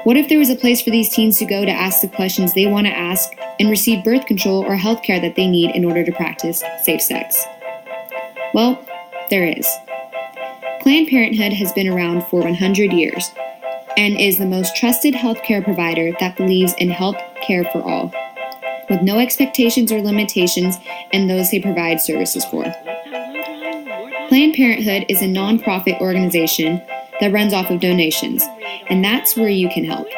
What if there was a place for these teens to go to ask the questions they want to ask and receive birth control or health care that they need in order to practice safe sex? Well, there is. Planned Parenthood has been around for 100 years and is the most trusted healthcare provider that believes in health care for all, with no expectations or limitations in those they provide services for. Planned Parenthood is a nonprofit organization that runs off of donations, and that's where you can help.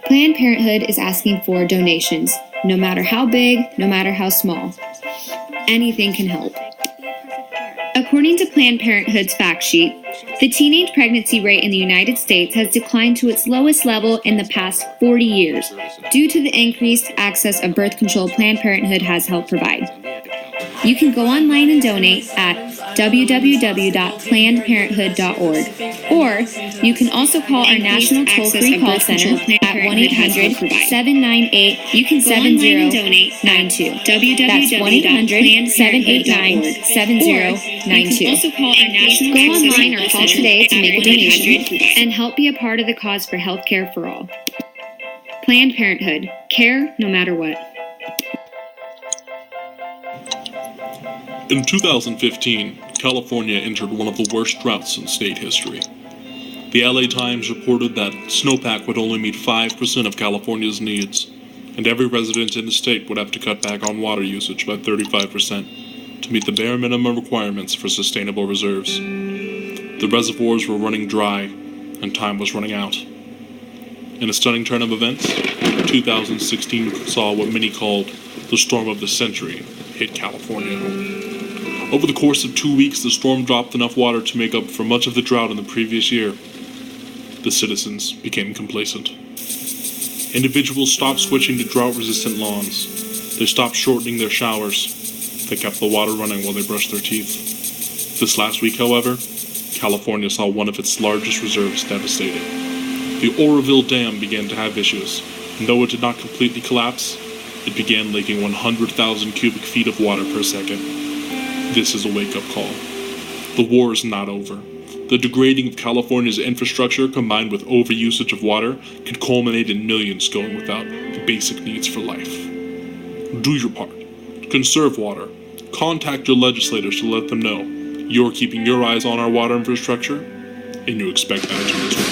Planned Parenthood is asking for donations, no matter how big, no matter how small. Anything can help. According to Planned Parenthood's fact sheet, the teenage pregnancy rate in the United States has declined to its lowest level in the past 40 years due to the increased access of birth control Planned Parenthood has helped provide. You can go online and donate at www.plannedparenthood.org, or you can also call our national toll-free call center at 1-800-798-7092. That's 1-800-789-7092. Go online or call today to make a donation and help be a part of the cause for health care for all. Planned Parenthood. Care no matter what. In 2015, California entered one of the worst droughts in state history. The LA Times reported that snowpack would only meet 5% of California's needs, and every resident in the state would have to cut back on water usage by 35% to meet the bare minimum requirements for sustainable reserves. The reservoirs were running dry, and time was running out. In a stunning turn of events, 2016 saw what many called the storm of the century hit California. Over the course of 2 weeks, the storm dropped enough water to make up for much of the drought in the previous year. The citizens became complacent. Individuals stopped switching to drought-resistant lawns. They stopped shortening their showers. They kept the water running while they brushed their teeth. This last week, however, California saw one of its largest reserves devastated. The Oroville Dam began to have issues, and though it did not completely collapse, it began leaking 100,000 cubic feet of water per second. This is a wake-up call. The war is not over. The degrading of California's infrastructure combined with overusage of water could culminate in millions going without the basic needs for life. Do your part. Conserve water. Contact your legislators to let them know you're keeping your eyes on our water infrastructure, and you expect them to as well.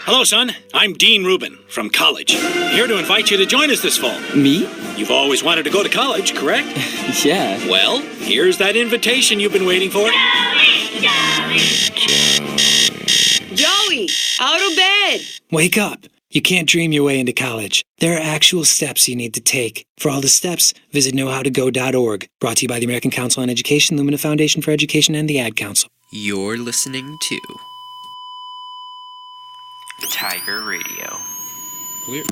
Hello, son. I'm Dean Rubin from college. Here to invite you to join us this fall. Me? You've always wanted to go to college, correct? Yeah. Well, here's that invitation you've been waiting for. Joey, out of bed! Wake up. You can't dream your way into college. There are actual steps you need to take. For all the steps, visit knowhowtogo.org. Brought to you by the American Council on Education, Lumina Foundation for Education, and the Ad Council. You're listening to Tiger Radio. Clear.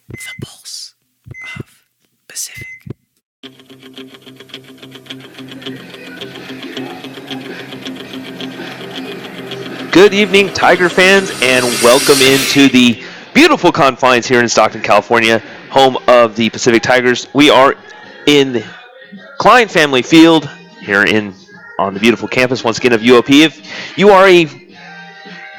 The pulse of Pacific. Good evening, Tiger fans, and welcome into the beautiful confines here in Stockton, California, home of the Pacific Tigers. We are in Klein Family Field here on the beautiful campus once again of UOP. If you are a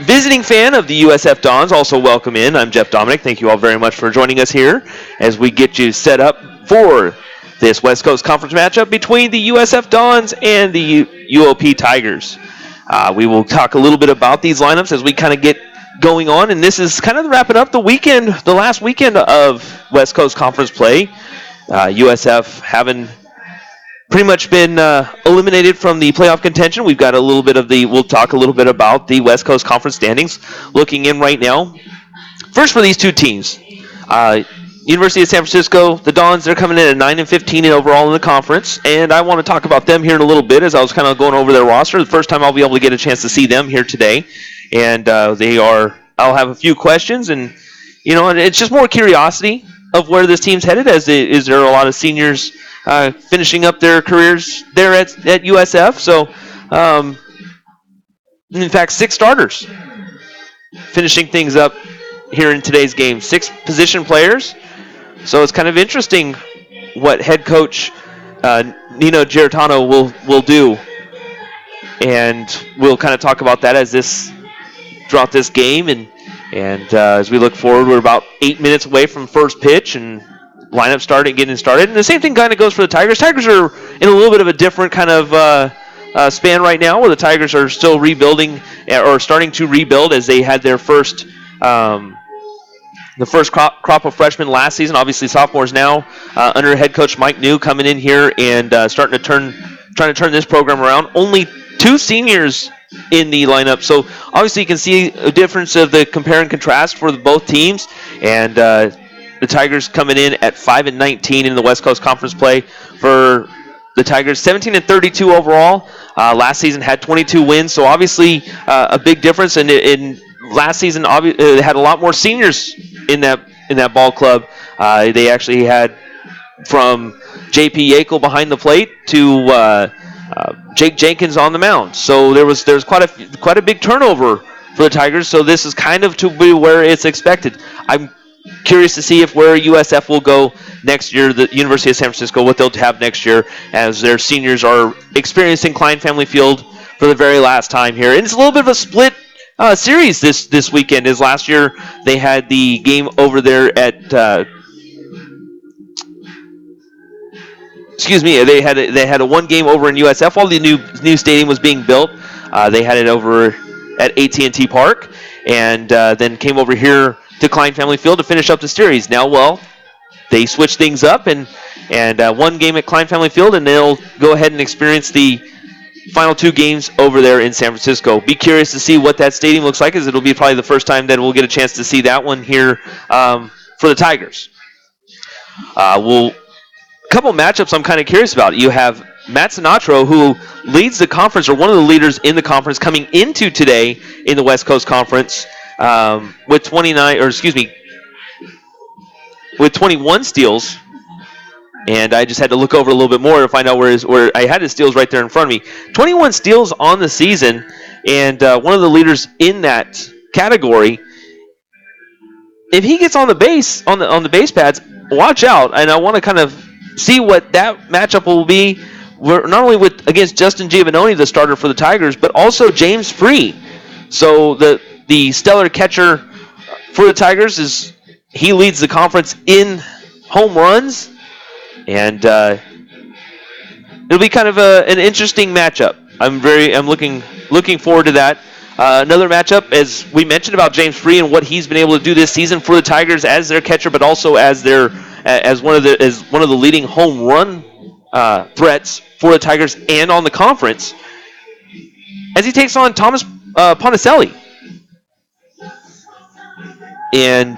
visiting fan of the USF Dons, also welcome in. I'm Jeff Dominic. Thank you all very much for joining us here as we get you set up for this West Coast Conference matchup between the USF Dons and the UOP Tigers. We will talk a little bit about these lineups as we kind of get going on, and this is kind of wrapping up the last weekend of West Coast Conference play. USF having pretty much been eliminated from the playoff contention. We've got we'll talk a little bit about the West Coast Conference standings looking in right now. First for these two teams, University of San Francisco, the Dons, they're coming in at 9-15 overall in the conference, and I want to talk about them here in a little bit as I was kind of going over their roster. The first time I'll be able to get a chance to see them here today, and I'll have a few questions, and it's just more curiosity of where this team's headed, as is there a lot of seniors finishing up their careers there at USF. So, in fact, 6 starters finishing things up here in today's game. 6 position players. So it's kind of interesting what head coach Nino Giarratano will do and we'll kind of talk about that throughout this game, and as we look forward, we're about 8 minutes away from first pitch and lineup getting started. And the same thing kind of goes for the Tigers. Tigers are in a little bit of a different kind of span right now, where the Tigers are still rebuilding or starting to rebuild, as they had their first crop of freshmen last season. Obviously, sophomores now under head coach Mike New coming in here and trying to turn this program around. Only 2 seniors in the lineup, so obviously you can see a difference of the compare and contrast for both teams. And the Tigers coming in at 5-19 in the West Coast Conference play. For the Tigers, 17-32 overall. Last season had 22 wins, so obviously a big difference. And in last season, they had a lot more seniors in that ball club. They actually had from J.P. Yackel behind the plate to Jake Jenkins on the mound. So there's quite a big turnover for the Tigers. So this is kind of to be where it's expected. I'm curious to see where USF will go next year, the University of San Francisco, what they'll have next year, as their seniors are experiencing Klein Family Field for the very last time here. And it's a little bit of a split series this weekend, as last year they had the game over there at they had a one game over in USF while the new stadium was being built. They had it over at AT&T Park, and then came over here to Klein Family Field to finish up the series. Now, they switched things up and one game at Klein Family Field, and they'll go ahead and experience the final 2 games over there in San Francisco. Be curious to see what that stadium looks like, as it'll be probably the first time that we'll get a chance to see that one here for the Tigers. A couple matchups I'm kind of curious about. You have Matt Sinatro, who leads the conference, or one of the leaders in the conference, coming into today in the West Coast Conference with 21 steals. And I just had to look over a little bit more to find out where I had his steals right there in front of me. 21 steals on the season, and one of the leaders in that category. If he gets on the base on the base pads, watch out. And I want to kind of see what that matchup will be. Not only against Justin Giovannoni, the starter for the Tigers, but also James Free. So the stellar catcher for the Tigers he leads the conference in home runs. And it'll be kind of an interesting matchup. I'm looking forward to that. Another matchup, as we mentioned about James Free and what he's been able to do this season for the Tigers as their catcher, but also as one of the leading home run threats for the Tigers and on the conference, as he takes on Thomas Ponticelli. And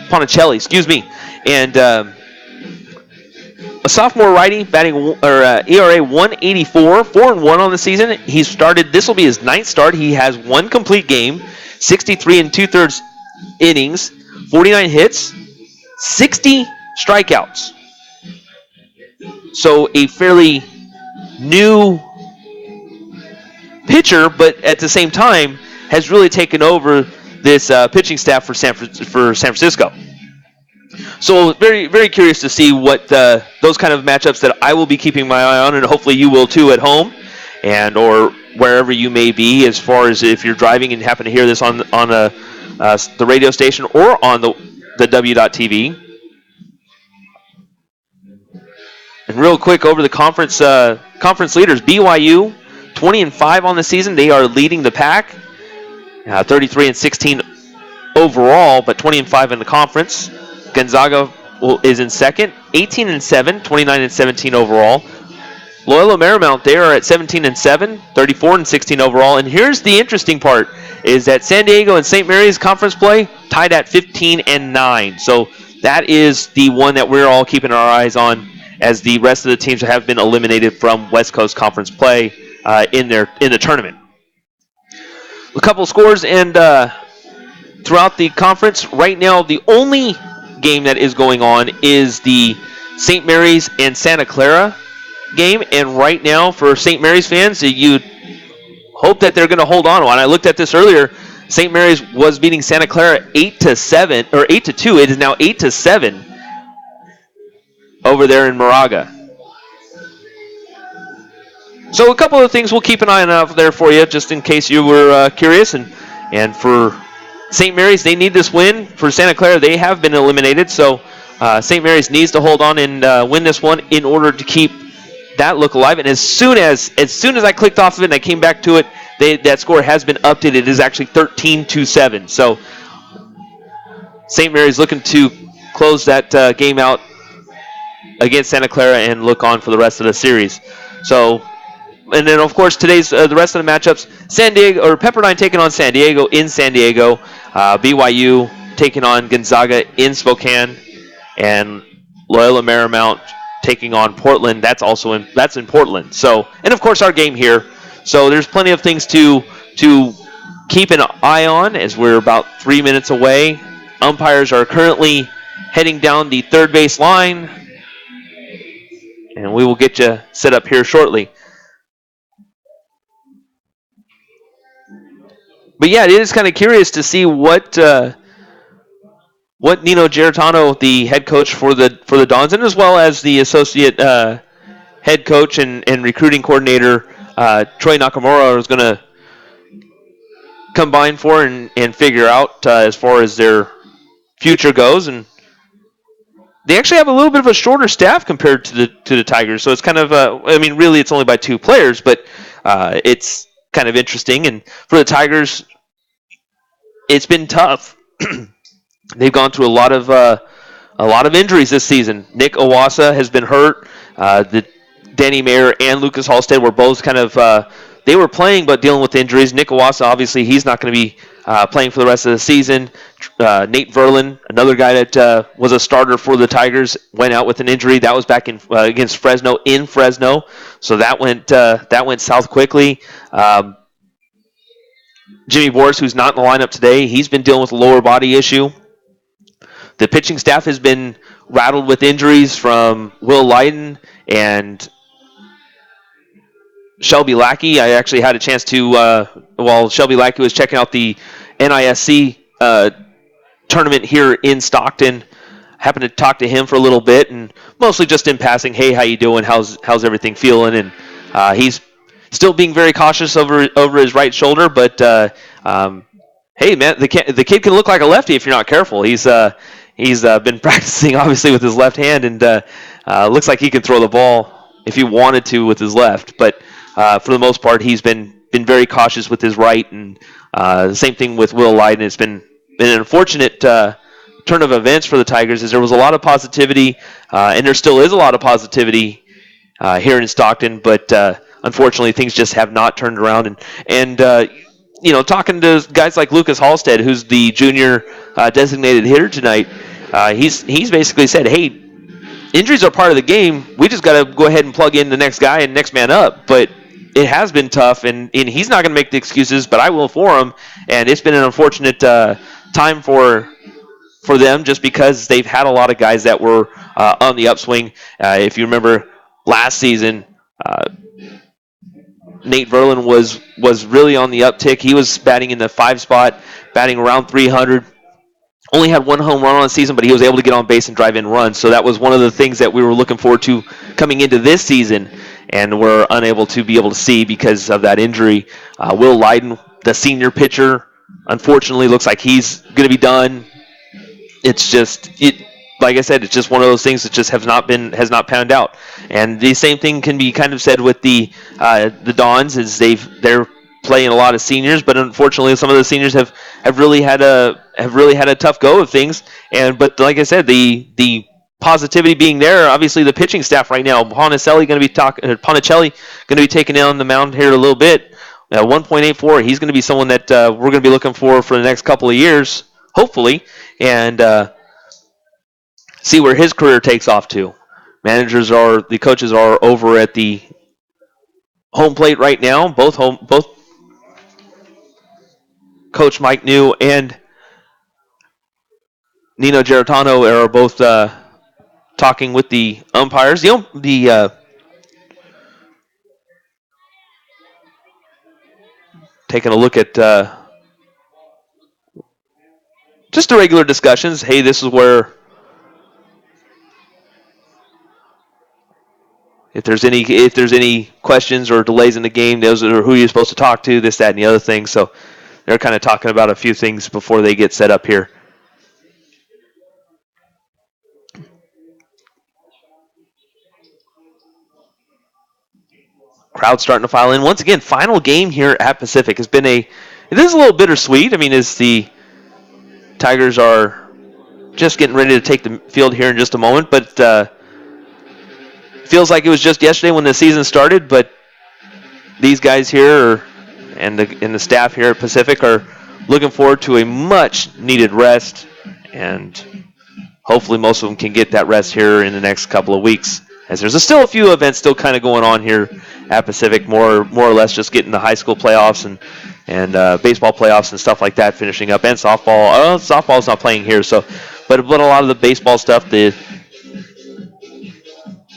Ponticelli, excuse me. And a sophomore righty, batting ERA 184, 4-1 on the season. He's started. This will be his 9th start. He has 1 complete game, 63 2/3 innings, 49 hits, 60 strikeouts. So a fairly new pitcher, but at the same time has really taken over this pitching staff for San Francisco. So very, very curious to see what those kind of matchups that I will be keeping my eye on, and hopefully you will too at home and or wherever you may be, as far as if you're driving and happen to hear this on the radio station or on the W.TV. And real quick over the conference leaders, BYU 20-5 on the season. They are leading the pack, 33-16 overall, but 20-5 in the conference. Gonzaga is in second, 18-7, 29-17 overall. Loyola Marymount, they are at 17-7, 34-16 overall. And here's the interesting part, is that San Diego and St. Mary's conference play tied at 15-9. So that is the one that we're all keeping our eyes on, as the rest of the teams have been eliminated from West Coast Conference play in the tournament. A couple scores and throughout the conference right now, the only game that is going on is the St. Mary's and Santa Clara game, and right now for St. Mary's fans, you hope that they're going to hold on. When I looked at this earlier, St. Mary's was beating Santa Clara 8-7 or 8-2. It is now 8-7 over there in Moraga. So a couple of things we'll keep an eye on out there for you, just in case you were curious. And for St. Mary's, they need this win. For Santa Clara, they have been eliminated. So St. Mary's needs to hold on and win this one in order to keep that look alive. And as soon as I clicked off of it and I came back to it, that score has been updated. It is actually 13-7. So St. Mary's looking to close that game out against Santa Clara and look on for the rest of the series. So, and then of course today's the rest of the matchups: Pepperdine taking on San Diego in San Diego, BYU taking on Gonzaga in Spokane, and Loyola Marymount taking on Portland. That's in Portland. So, and of course our game here. So there's plenty of things to keep an eye on as we're about 3 minutes away. Umpires are currently heading down the third base line, and we will get you set up here shortly. But yeah, it is kind of curious to see what Nino Giarratano, the head coach for the Dons, and as well as the associate head coach and recruiting coordinator Troy Nakamura, is going to combine for and figure out as far as their future goes. And they actually have a little bit of a shorter staff compared to the Tigers, so it's kind of really it's only by 2 players, but it's kind of interesting. And for the Tigers, it's been tough. They've gone through a lot of injuries this season. Nick Owasa has been hurt. Danny Mayer and Lucas Halstead were both kind of they were playing but dealing with injuries. Nick Owasa, obviously, he's not going to be playing for the rest of the season. Nate Verlin, another guy that was a starter for the Tigers, went out with an injury. That was back in against Fresno in Fresno, so that went south quickly. Jimmy Boris, who's not in the lineup today, he's been dealing with a lower body issue. The pitching staff has been rattled with injuries from Will Leiden and Shelby Lackey. I actually had a chance to, while Shelby Lackey was checking out the NISC tournament here in Stockton, happened to talk to him for a little bit, and mostly just in passing, hey, how you doing? How's everything feeling? And he's still being very cautious over his right shoulder, but hey, man, the kid can look like a lefty if you're not careful. He's been practicing, obviously, with his left hand, and looks like he can throw the ball if he wanted to with his left. But for the most part, he's been very cautious with his right, and the same thing with Will Leiden. It's been an unfortunate turn of events for the Tigers, as there was a lot of positivity, and there still is a lot of positivity here in Stockton, but unfortunately, things just have not turned around. And talking to guys like Lucas Halstead, who's the junior designated hitter tonight, he's basically said, hey, injuries are part of the game. We just got to go ahead and plug in the next guy and next man up. But it has been tough, and he's not going to make the excuses, but I will for him. And it's been an unfortunate time for them, just because they've had a lot of guys that were on the upswing. If you remember last season, Nate Verlin was really on the uptick. He was batting in the 5 spot, batting around 300. Only had 1 home run on the season, but he was able to get on base and drive in runs. So that was one of the things that we were looking forward to coming into this season, and we're unable to see because of that injury. Will Leiden, the senior pitcher, unfortunately looks like he's going to be done. It's just like I said, it's just one of those things that just has not panned out. And the same thing can be kind of said with the Dons, is they're playing a lot of seniors, but unfortunately some of the seniors have really had a tough go of things. But like I said, the positivity being there, obviously the pitching staff right now, Ponticelli going to be taking down the mound here in a little bit. 1.84, he's going to be someone that we're going to be looking for the next couple of years, hopefully, and see where his career takes off to. The coaches are over at the home plate right now. Both Coach Mike New and Nino Giarratano are both talking with the umpires. Taking a look at just the regular discussions. Hey, this is where If there's any questions or delays in the game, those are who you're supposed to talk to, this, that, and the other thing. So they're kind of talking about a few things before they get set up here. Crowd starting to file in. Once again, final game here at Pacific has been it is a little bittersweet. I mean, as the Tigers are just getting ready to take the field here in just a moment, but feels like it was just yesterday when the season started. But these guys here and the staff here at Pacific are looking forward to a much needed rest, and hopefully most of them can get that rest here in the next couple of weeks, as there's still a few events still kind of going on here at Pacific, more or less just getting the high school playoffs and baseball playoffs and stuff like that finishing up, and softball. Softball's not playing here, but a lot of the baseball stuff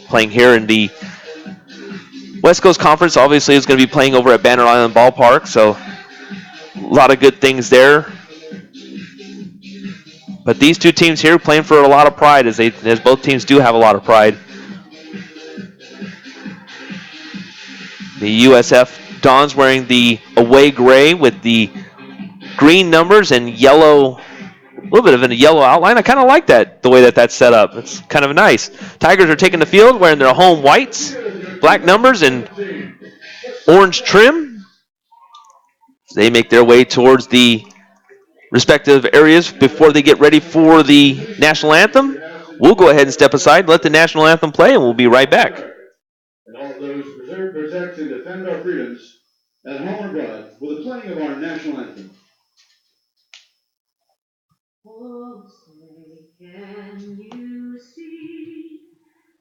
playing here in the West Coast Conference obviously is going to be playing over at Banner Island Ballpark, so a lot of good things there. But these two teams here playing for a lot of pride, as both teams do have a lot of pride. The USF Dons wearing the away gray with the green numbers and yellow, a little bit of a yellow outline. I kind of like that, the way that's set up. It's kind of nice. Tigers are taking the field wearing their home whites, black numbers, and orange trim. They make their way towards the respective areas before they get ready for the national anthem. We'll go ahead and step aside, let the national anthem play, and we'll be right back. And all those preserve, protect, and defend our freedoms at home or abroad with the playing of our national anthem. Oh, say, can you see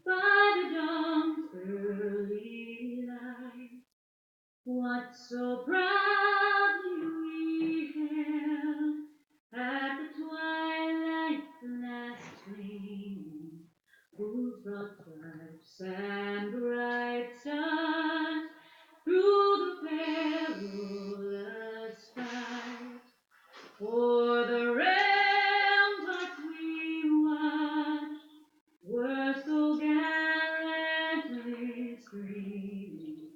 by the dawn's early light what so proudly we hailed at the twilight's last gleam, whose broad stripes and bright stars through the perilous fight for the ramparts we watched were so gallantly streaming,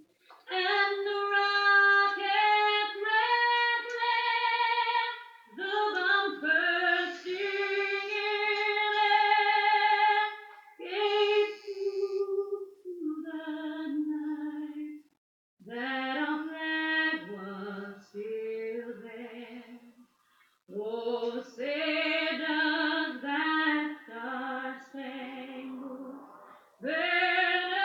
and the rocket's red glare, the bomb bursting in air, gave proof to the night that our flag was still there. Oh, say does that star-spangled banner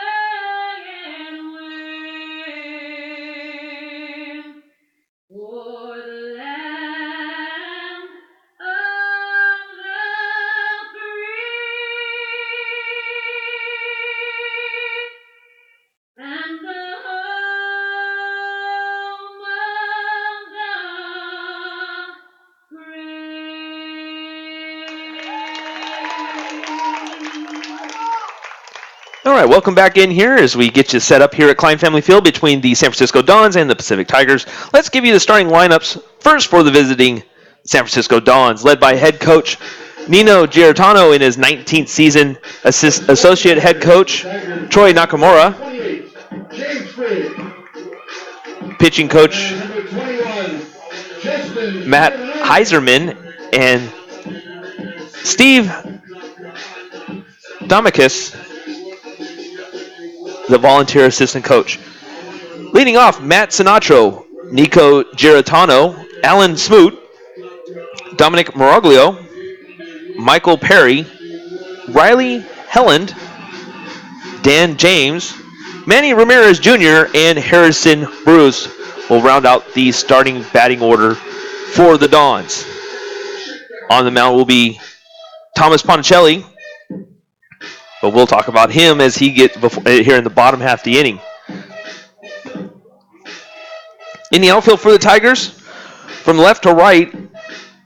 yet wave for the land of the free and the home of the brave. All right, welcome back in here as we get you set up here at Klein Family Field between the San Francisco Dons and the Pacific Tigers. Let's give you the starting lineups first for the visiting San Francisco Dons, led by head coach Nino Giarratano in his 19th season, associate head coach Troy Nakamura, 28, James Free. pitching coach Number 21, Justin Matt Heiserman, and Steve Domicus, the volunteer assistant coach. Leading off, Matt Sinatro, Nico Giarratano, Alan Smoot, Dominic Moroglio, Michael Perry, Riley Helland, Dan James, Manny Ramirez Jr., and Harrison Bruce will round out the starting batting order for the Dons. On the mound will be Thomas Ponticelli, but we'll talk about him as he gets here in the bottom half of the inning. In the outfield for the Tigers, from left to right,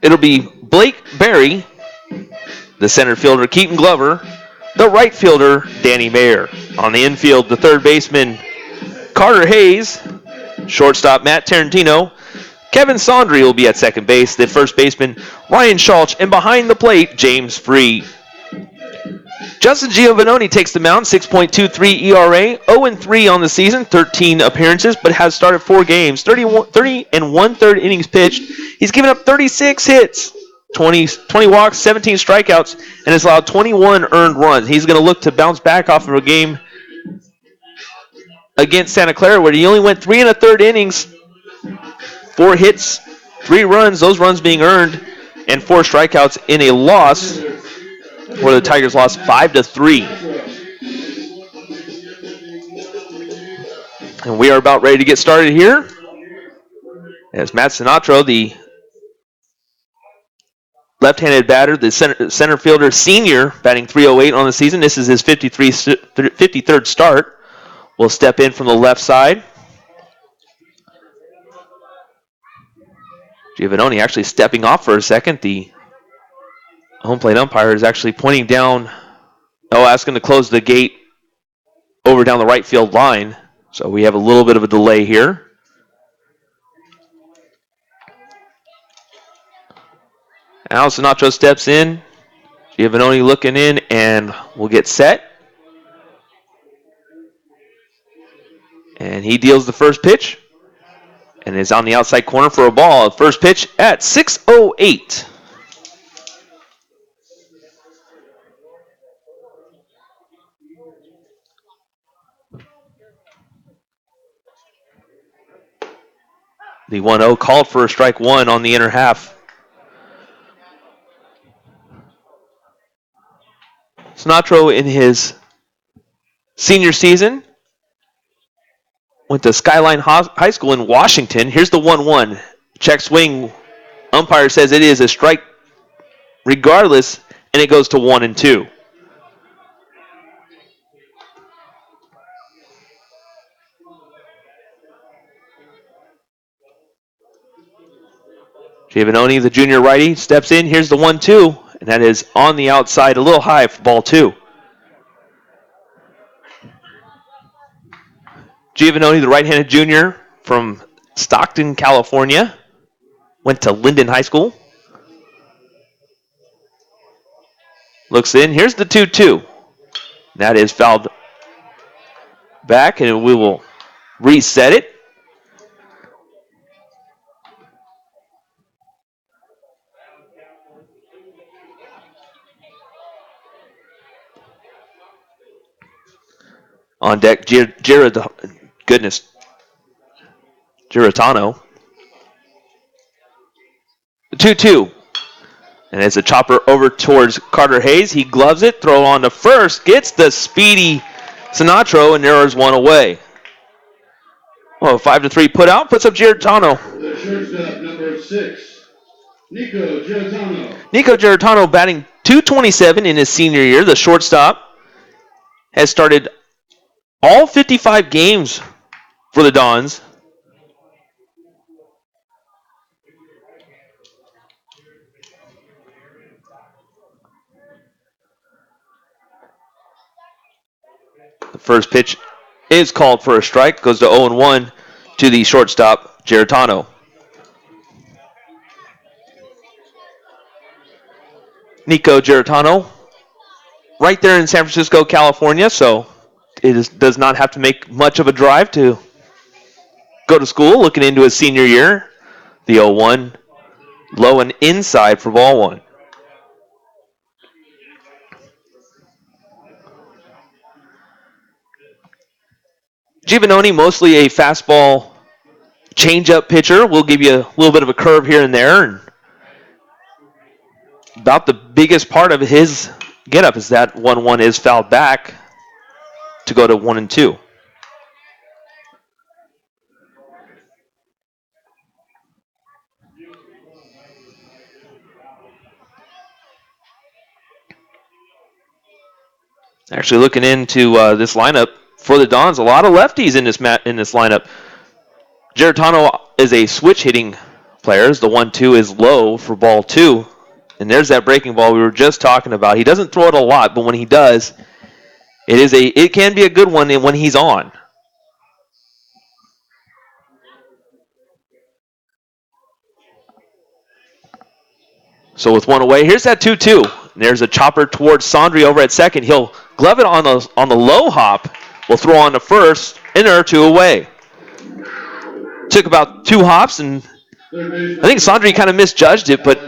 it'll be Blake Berry, the center fielder Keaton Glover, the right fielder Danny Mayer. On the infield, the third baseman Carter Hayes, shortstop Matt Tarantino, Kevin Sondry will be at second base, the first baseman Ryan Schultz, and behind the plate, James Free. Justin Giovannoni takes the mound, 6.23 ERA, 0-3 on the season, 13 appearances, but has started 4 games, 30 and 1/3 innings pitched. He's given up 36 hits, 20 walks, 17 strikeouts, and has allowed 21 earned runs. He's going to look to bounce back off of a game against Santa Clara where he only went 3 1/3 innings, 4 hits, 3 runs, those runs being earned, and 4 strikeouts in a loss where the Tigers lost 5-3. And we are about ready to get started here as Matt Sinatro, the left-handed batter, the center fielder senior, batting .308 on the season. This is his 53rd start. Will step in from the left side. Giovannoni actually stepping off for a second. The home plate umpire is actually pointing down, asking to close the gate over down the right field line. So we have a little bit of a delay here. Al Sinatro steps in. Giovannoni looking in, and we'll get set. And he deals the first pitch and is on the outside corner for a ball. First pitch at 6:08. The 1-0 called for a strike one on the inner half. Sinatro in his senior season went to Skyline High School in Washington. Here's the 1-1. Check swing. Umpire says it is a strike regardless, and it goes to 1-2. Giovannoni, the junior righty, steps in. Here's the 1-2, and that is on the outside, a little high for ball 2. Giovannoni, the right-handed junior from Stockton, California, went to Linden High School. Looks in. Here's the 2-2. That is fouled back, and we will reset it. On deck, Giratano. The 2-2. And as a chopper over towards Carter Hayes, he gloves it, throw on to first, gets the speedy Sinatro, and narrows one away. Well, 5-3 put out, puts up Giratano. The shortstop, number 6, Nico Giratano. Nico Giratano batting .227 in his senior year. The shortstop has started all 55 games for the Dons. The first pitch is called for a strike, goes to 0-1 to the shortstop, Giratano. Nico Giratano, right there in San Francisco, California, so does not have to make much of a drive to go to school. Looking into his senior year, the 0-1, low and inside for ball 1. Giovannoni, mostly a fastball changeup pitcher. Will give you a little bit of a curve here and there. And about the biggest part of his getup is that 1-1 is fouled back to go to 1-2. Actually, looking into this lineup for the Dons, a lot of lefties in this lineup. Giratano is a switch hitting player. The 1-2 is low for ball 2, and there's that breaking ball we were just talking about. He doesn't throw it a lot, but when he does, it can be a good one when he's on. So with one away, here's that 2-2. And there's a chopper towards Sondri over at second. He'll glove it on the low hop. Will throw on to first, and there are 2 away. Took about 2 hops, and I think Sondri kind of misjudged it, but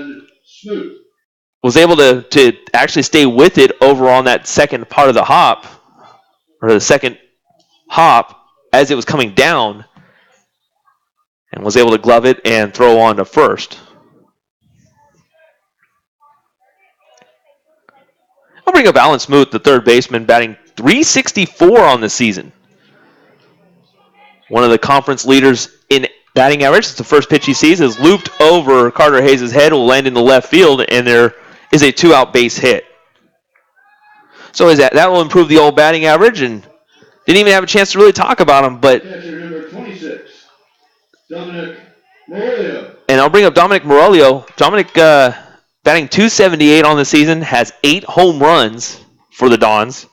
was able to actually stay with it over on that second part of the hop, or the second hop as it was coming down, and was able to glove it and throw on to first. I'll bring up Alan Smoot, the third baseman, batting .364 on the season. One of the conference leaders in batting average. It's the first pitch he sees is looped over Carter Hayes' head, will land in the left field, and there is a 2-out base hit. So that will improve the old batting average, and didn't even have a chance to really talk about him. But Catcher number 26, Dominic Morello. And I'll bring up Dominic Morello. Dominic batting .278 on the season, has 8 home runs for the Dons.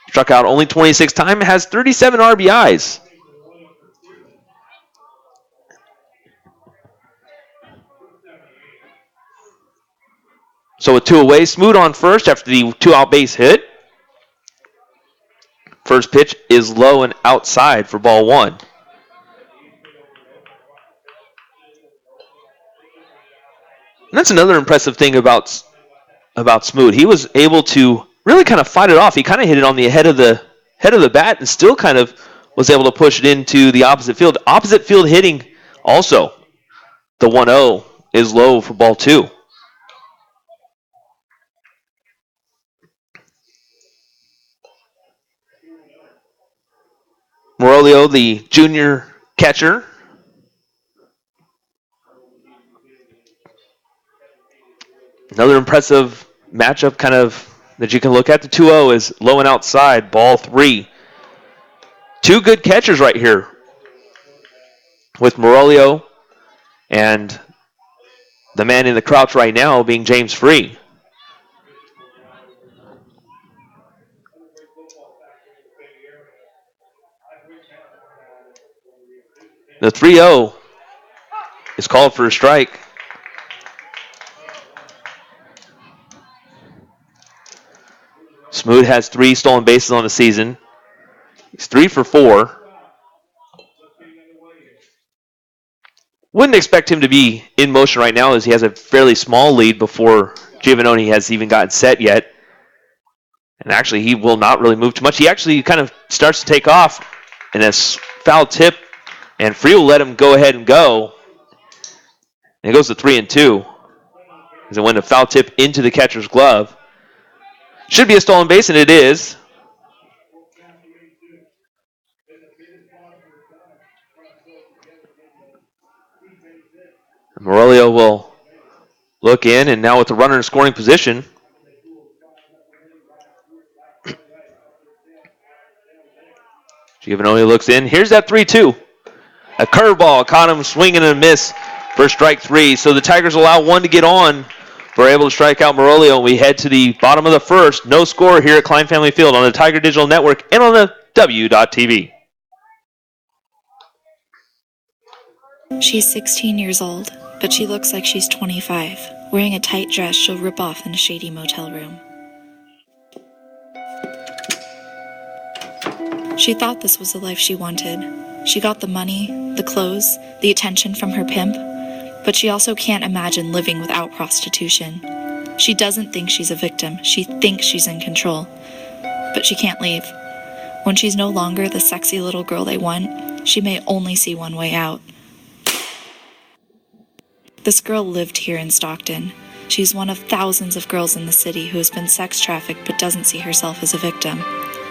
Struck out only 26 times, has 37 RBIs. So with 2 away, Smoot on first after the 2-out base hit. First pitch is low and outside for ball 1. And that's another impressive thing about Smoot. He was able to really kind of fight it off. He kind of hit it on the head of the bat and still kind of was able to push it into the opposite field. Opposite field hitting also. The 1-0 is low for ball 2. Morello, the junior catcher. Another impressive matchup kind of that you can look at. The 2-0 is low and outside, ball 3. 2 good catchers right here with Morello and the man in the crouch right now being James Free. The 3-0 is called for a strike. Smoot has 3 stolen bases on the season. He's 3 for 4. Wouldn't expect him to be in motion right now as he has a fairly small lead before Giovannone has even gotten set yet. And actually, he will not really move too much. He actually kind of starts to take off in a foul tip, and Free will let him go ahead and go. And it goes to 3-2 as it went a foul tip into the catcher's glove. Should be a stolen base, and it is. Morello will look in, and now with the runner in scoring position. Giovannone looks in. Here's that 3-2. A curveball caught him swinging and a miss for strike 3. So the Tigers allow 1 to get on. We're able to strike out Morello, and we head to the bottom of the first. No score here at Klein Family Field on the Tiger Digital Network and on the W.TV. She's 16 years old, but she looks like she's 25, wearing a tight dress she'll rip off in a shady motel room. She thought this was the life she wanted. She got the money, the clothes, the attention from her pimp, but she also can't imagine living without prostitution. She doesn't think she's a victim. She thinks she's in control, but she can't leave. When she's no longer the sexy little girl they want, she may only see one way out. This girl lived here in Stockton. She's one of thousands of girls in the city who has been sex trafficked but doesn't see herself as a victim.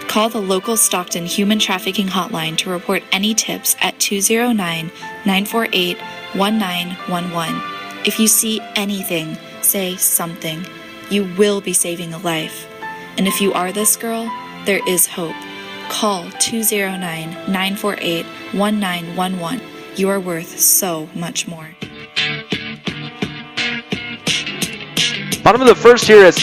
Call the local Stockton Human Trafficking Hotline to report any tips at 209-948-1911. If you see anything, say something. You will be saving a life. And if you are this girl, there is hope. Call 209-948-1911. You are worth so much more. Bottom of the first here at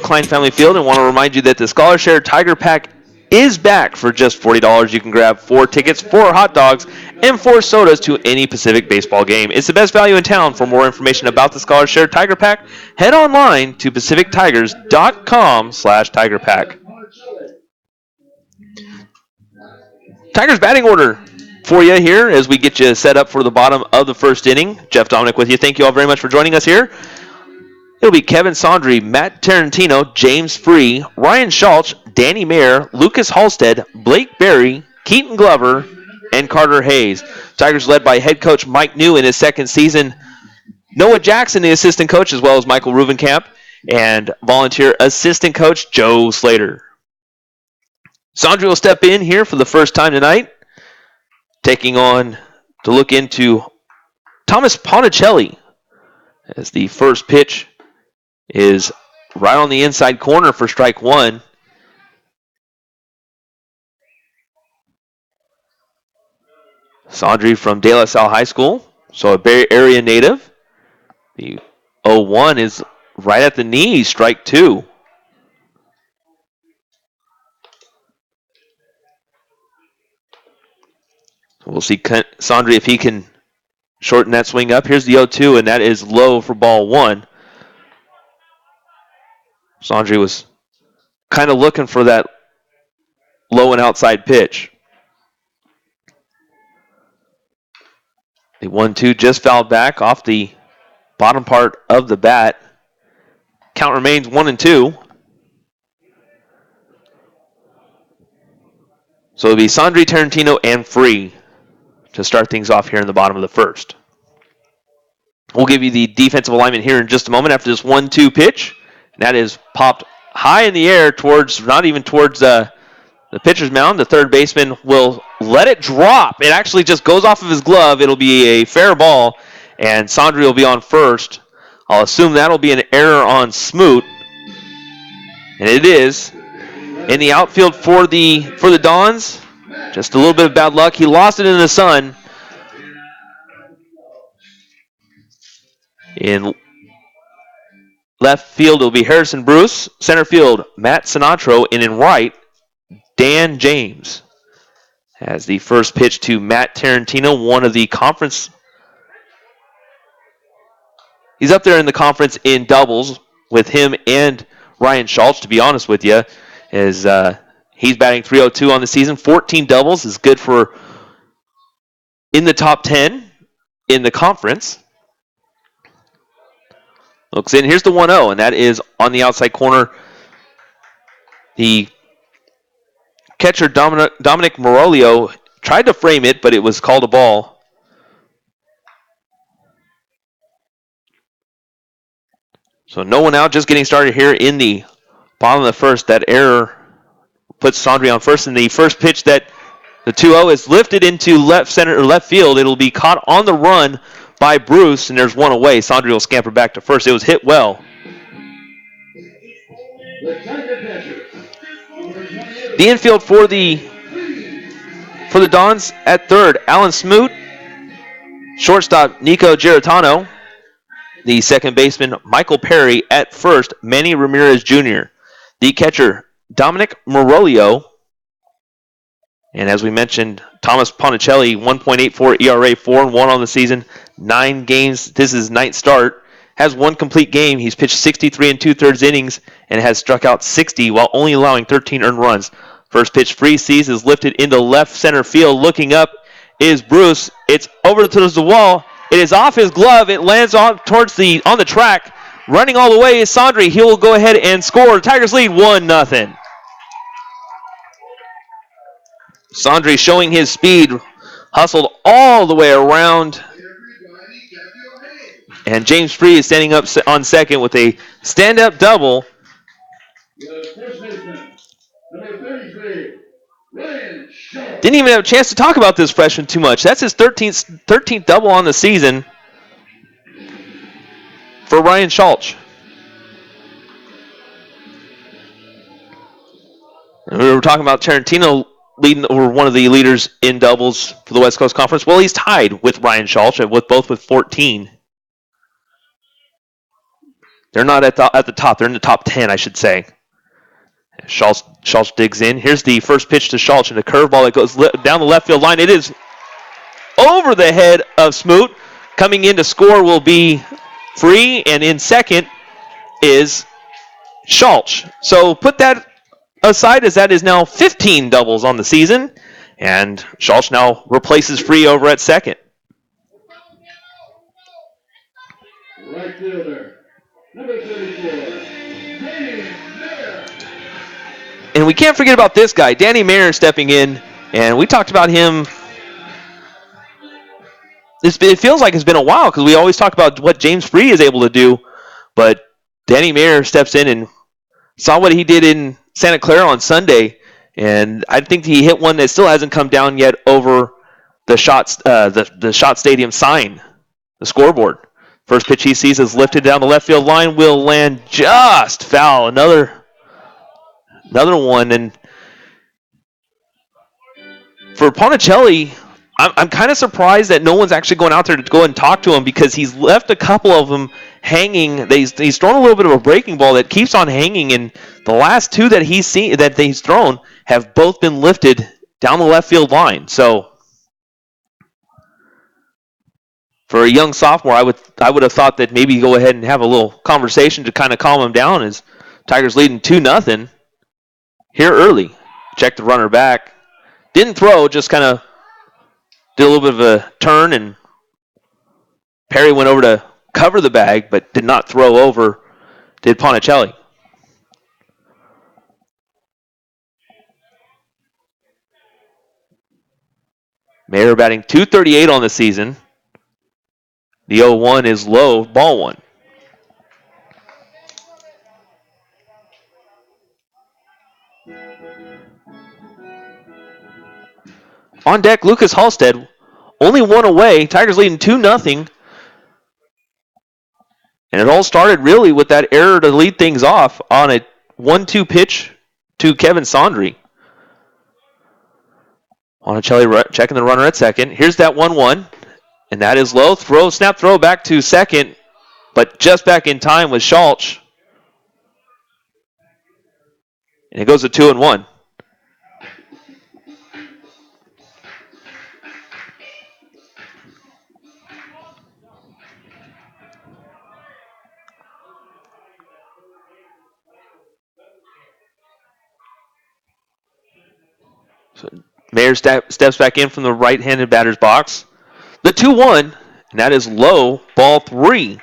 Klein Family Field, and want to remind you that the Scholar Share Tiger Pack is back for just $40. You can grab 4 tickets, 4 hot dogs, and 4 sodas to any Pacific baseball game. It's the best value in town. For more information about the Scholar Share Tiger Pack, head online to PacificTigers.com/Tiger Pack. Tigers batting order for you here as we get you set up for the bottom of the first inning. Jeff Dominic with you. Thank you all very much for joining us here. It'll be Kevin Sondry, Matt Tarantino, James Free, Ryan Schultz, Danny Mayer, Lucas Halstead, Blake Berry, Keaton Glover, and Carter Hayes. Tigers led by head coach Mike New in his second season. Noah Jackson, the assistant coach, as well as Michael Rubenkamp, and volunteer assistant coach Joe Slater. Sondry will step in here for the first time tonight, taking on to look into Thomas Ponticelli, as the first pitch is right on the inside corner for strike 1. Sondry from De La Salle High School, so a Bay Area native. The 0-1 is right at the knee, strike 2. We'll see Sondry if he can shorten that swing up. Here's the 0-2, and that is low for ball 1. Sondry was kind of looking for that low and outside pitch. The 1-2 just fouled back off the bottom part of the bat. Count remains 1-2. So it'll be Sondry, Tarantino, and Free to start things off here in the bottom of the first. We'll give you the defensive alignment here in just a moment after this 1-2 pitch. And that is popped high in the air towards, not even towards the pitcher's mound. The third baseman will let it drop. It actually just goes off of his glove. It'll be a fair ball, and Sondry will be on first. I'll assume that'll be an error on Smoot. And it is. In the outfield for the Dons, just a little bit of bad luck. He lost it in the sun. In left field, it'll be Harrison Bruce. Center field, Matt Sinatro. And in right, Dan James. As the first pitch to Matt Tarantino, one of the conference. He's up there in the conference in doubles with him and Ryan Schultz, to be honest with you. As he's batting .302 on the season. 14 doubles is good for in the top 10 in the conference. Looks in. Here's the 1-0, and that is on the outside corner. The catcher, Dominic Morolio, tried to frame it, but it was called a ball. So no one out, just getting started here in the bottom of the first. That error puts Sondry on first. And the first pitch, that the 2-0 is lifted into left field. It'll be caught on the run by Bruce, and there's one away. Sondry will scamper back to first. It was hit well. The infield for the Dons at third, Alan Smoot. Shortstop, Nico Giratano. The second baseman, Michael Perry. At first, Manny Ramirez Jr. The catcher, Dominic Morolio. And as we mentioned, Thomas Ponticelli, 1.84 ERA, 4-1 on the season, 9 games. This is his 9th start. Has 1 complete game. He's pitched 63 2/3 innings and has struck out 60 while only allowing 13 earned runs. First pitch, Free sees, is lifted into left center field. Looking up is Bruce. It's over to the wall. It is off his glove. It lands on the track. Running all the way is Sondry. He will go ahead and score. Tigers lead 1-0. Sondry showing his speed, hustled all the way around. And James Free is standing up on second with a stand-up double. Didn't even have a chance to talk about this freshman too much. That's his 13th double on the season for Ryan Schultz. And we were talking about Tarantino leading, or one of the leaders in doubles for the West Coast Conference. Well, he's tied with Ryan Schultz, both with 14. They're not at the top. They're in the top 10, I should say. Schultz digs in. Here's the first pitch to Schultz, and a curveball that goes down the left field line. It is over the head of Smoot. Coming in to score will be Free, and in second is Schulch. So put that aside, as that is now 15 doubles on the season, and Schulch now replaces Free over at second. Right fielder, number 34, Danny Mayer. And we can't forget about this guy, Danny Mayer, stepping in, and we talked about him. It feels like it's been a while because we always talk about what James Free is able to do, but Danny Mayer steps in and saw what he did in Santa Clara on Sunday, and I think he hit one that still hasn't come down yet over the Schott Stadium sign, the scoreboard. First pitch he sees is lifted down the left field line, will land just foul. Another one, and for Ponticelli, I'm kind of surprised that no one's actually going out there to go and talk to him, because he's left a couple of them hanging. He's thrown a little bit of a breaking ball that keeps on hanging, and the last two that he's thrown have both been lifted down the left field line. So for a young sophomore, I would have thought that maybe go ahead and have a little conversation to kind of calm him down, as Tigers leading 2-0 here early. Check the runner back. Didn't throw, just kind of did a little bit of a turn, and Perry went over to cover the bag, but did not throw over, did Ponticelli. Mayer batting .238 on the season. The 0-1 is low, ball one. On deck, Lucas Halstead, only one away. Tigers leading 2-0. And it all started really with that error to lead things off on a 1-2 pitch to Kevin Sondry. Ponticelli checking the runner at second. Here's that 1-1, and that is low. Snap throw back to second, but just back in time was Schulch. And it goes to 2-1. So Mayer steps back in from the right-handed batter's box. The 2-1, and that is low, ball three.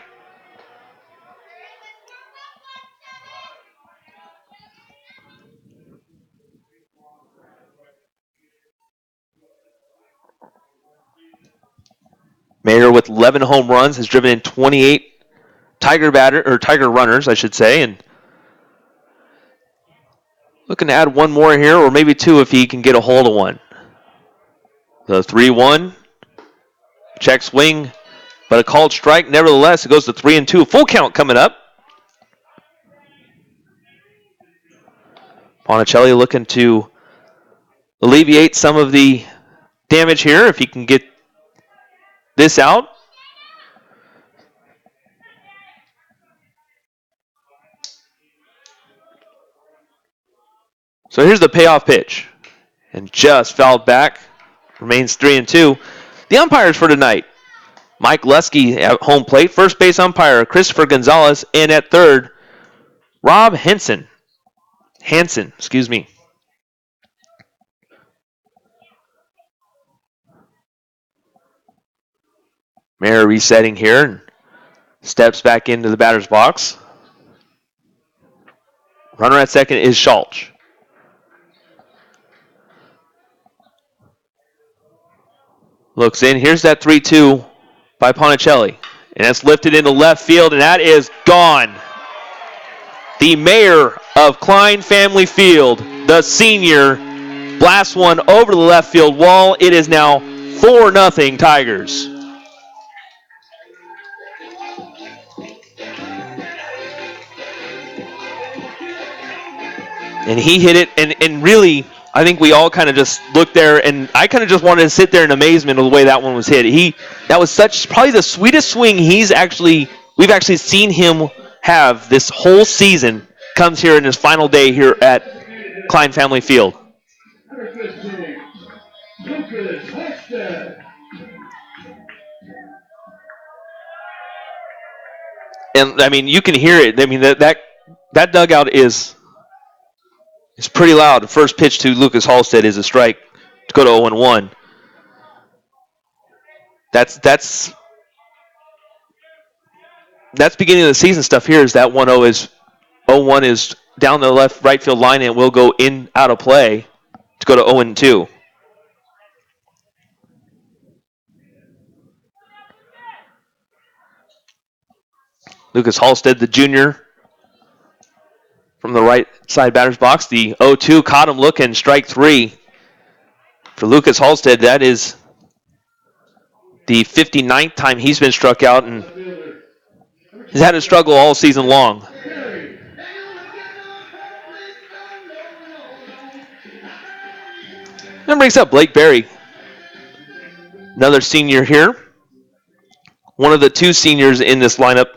Mayer with 11 home runs has driven in 28 Tiger runners, I should say, and looking to add one more here, or maybe two if he can get a hold of one. The 3-1, check swing, but a called strike. Nevertheless, it goes to 3-2. Full count coming up. Ponticelli looking to alleviate some of the damage here if he can get this out. So here's the payoff pitch, and just fouled back. Remains 3-2. The umpires for tonight: Mike Lusky at home plate, first base umpire Christopher Gonzalez, and at third, Rob Hansen. Mayer resetting here and steps back into the batter's box. Runner at second is Schulch. Looks in. Here's that 3-2 by Ponticelli. And that's lifted into left field, and that is gone. The mayor of Klein Family Field, the senior, blasts one over the left field wall. It is now 4-0 Tigers. And he hit it, and really, I think we all kind of just looked there, and I kind of just wanted to sit there in amazement of the way that one was hit. That was probably the sweetest swing we've actually seen him have this whole season. Comes here in his final day here at Klein Family Field. Number 15, Lucas Halstead. And I mean, you can hear it. I mean, that dugout is pretty loud. The first pitch to Lucas Halstead is a strike to go to 0-1. That's beginning of the season stuff here. Is that 1-0 is 0-1 is down the right field line and will go in out of play to go to 0-2. Lucas Halstead, the junior, from the right side batter's box. The 0-2 caught him looking, strike 3. For Lucas Halstead, that is the 59th time he's been struck out, and he's had to struggle all season long. That brings up Blake Berry, another senior here. One of the 2 seniors in this lineup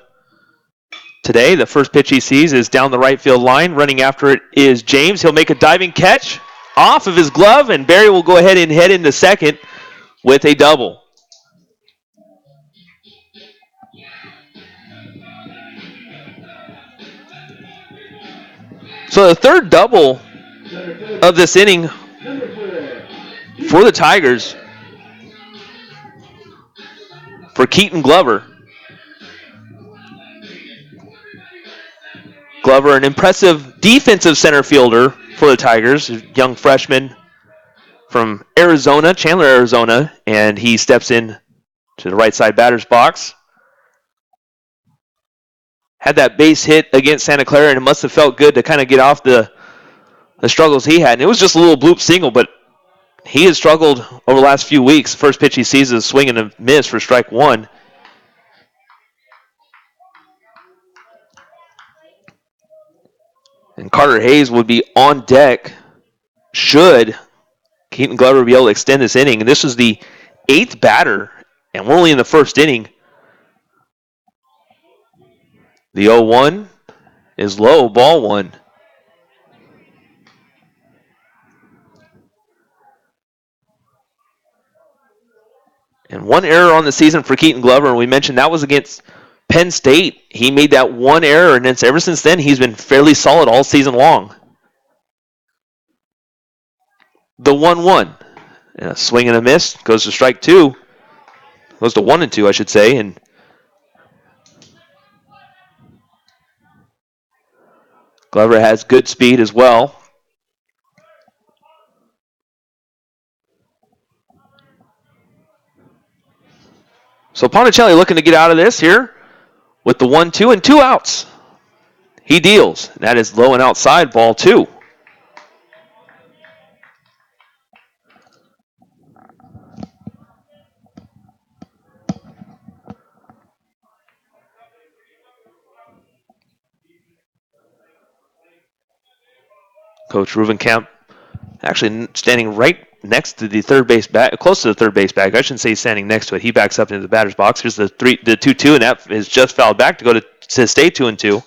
today. The first pitch he sees is down the right field line. Running after it is James. He'll make a diving catch off of his glove, and Berry will go ahead and head into second with a double. So the third double of this inning for the Tigers for Keaton Glover. Glover, an impressive defensive center fielder for the Tigers, a young freshman from Arizona, Chandler, Arizona, and he steps in to the right side batter's box. Had that base hit against Santa Clara, and it must have felt good to kind of get off the struggles he had. And it was just a little bloop single, but he has struggled over the last few weeks. First pitch he sees is a swing and a miss for strike 1. And Carter Hayes would be on deck should Keaton Glover be able to extend this inning. And this is the 8th batter, and we're only in the first inning. The 0-1 is low, ball 1. And 1 error on the season for Keaton Glover, and we mentioned that was against Penn State. He made that 1 error, and ever since then, he's been fairly solid all season long. The 1-1. And a swing and a miss. Goes to strike 2. Goes to 1-2, I should say. And Glover has good speed as well. So Ponticelli looking to get out of this here with the 1-2 and 2 outs. He deals. That is low and outside, ball 2. Coach Rubenkamp actually standing right next to the third base bag, close to the third base bag. I shouldn't say he's standing next to it. He backs up into the batter's box. Here's the 2-2, and that is just fouled back to go to stay 2-2.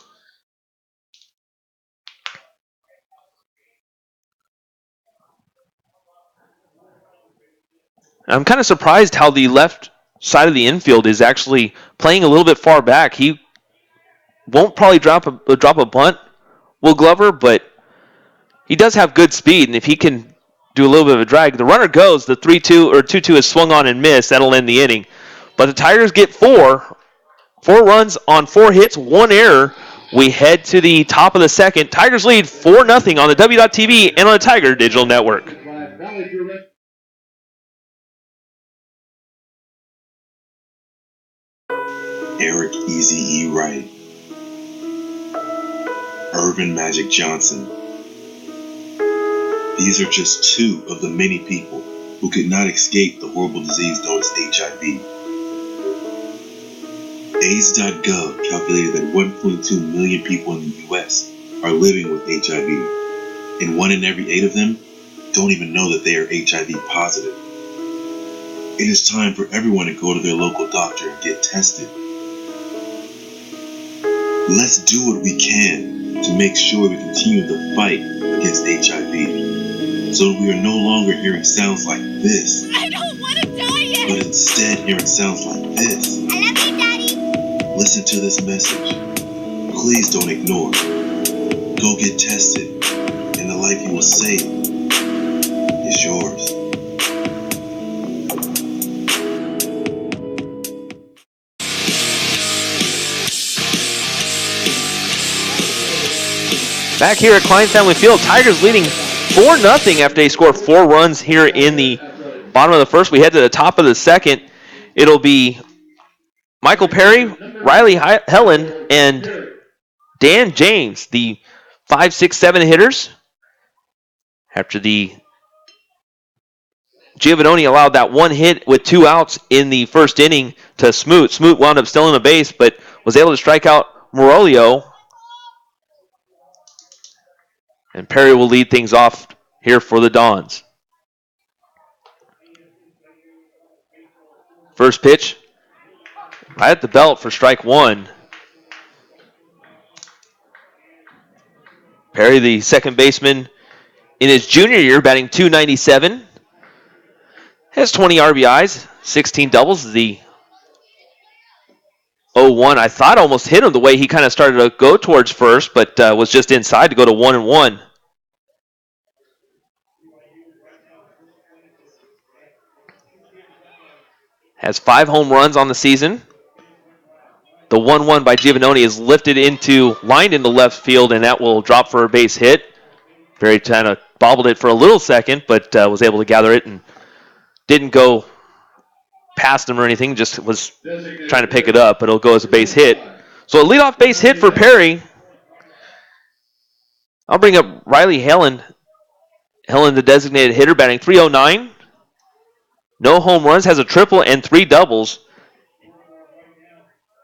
I'm kind of surprised how the left side of the infield is actually playing a little bit far back. He won't probably drop a bunt, Will Glover, but he does have good speed, and if he can do a little bit of a drag, the runner goes. The 3-2 or 2-2 is swung on and missed. That'll end the inning. But the Tigers get 4 runs on 4 hits, 1 error. We head to the top of the second. Tigers lead 4-0 on the W.TV and on the Tiger Digital Network. Eric Eazy-E Wright, Irvin Magic Johnson. These are just 2 of the many people who could not escape the horrible disease known as HIV. AIDS.gov calculated that 1.2 million people in the U.S. are living with HIV, and 1 in every 8 of them don't even know that they are HIV positive. It is time for everyone to go to their local doctor and get tested. Let's do what we can to make sure we continue the fight against HIV, so that we are no longer hearing sounds like this. I don't want to die yet! But instead hearing sounds like this. I love you, Daddy! Listen to this message. Please don't ignore. Go get tested, and the life you will save is yours. Back here at Klein Family Field, Tigers leading 4-0 after they score 4 runs here in the bottom of the first. We head to the top of the second. It'll be Michael Perry, Riley Helen, and Dan James, the 5, 6, 7 hitters. After the Giovannoni allowed that one hit with 2 outs in the first inning to Smoot. Smoot wound up stealing a base, but was able to strike out Morolio. And Perry will lead things off here for the Dons. First pitch, right at the belt for strike 1. Perry, the second baseman in his junior year, batting .297. Has 20 RBIs, 16 doubles. The 0-1, I thought almost hit him the way he kind of started to go towards first, but was just inside to go to 1-1. Has 5 home runs on the season. The 1-1 by Giovannoni is lined into left field, and that will drop for a base hit. Perry kind of bobbled it for a little second, but was able to gather it and didn't go past him or anything, just was trying to pick it up, but it'll go as a base hit. So a leadoff base hit for Perry. I'll bring up Riley Helen. Helen, the designated hitter, batting .309. No home runs, has a triple and 3 doubles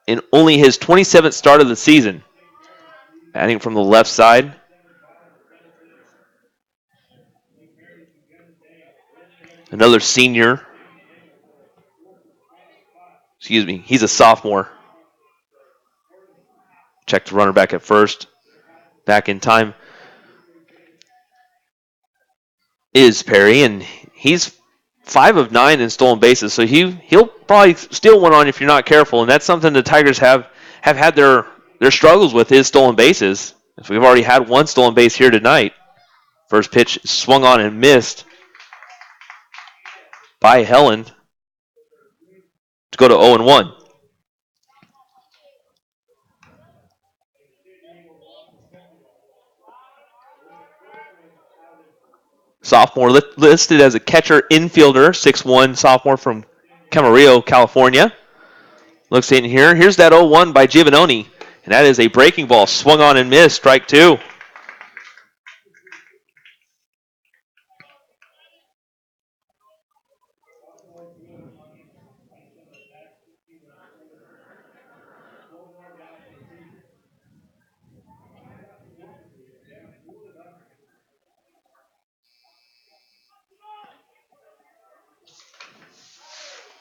in only his 27th start of the season. Batting from the left side. Another senior. Excuse me, he's a sophomore. Check the runner back at first. Back in time is Perry, and he's 5 of 9 in stolen bases, so he'll probably steal one on you if you're not careful, and that's something the Tigers have had their struggles with, is stolen bases. So we've already had 1 stolen base here tonight. First pitch swung on and missed by Helen to go to 0-1. Sophomore listed as a catcher infielder, 6'1", sophomore from Camarillo, California. Looks in here. Here's that 0-1 by Giovannoni, and that is a breaking ball. Swung on and missed, strike 2.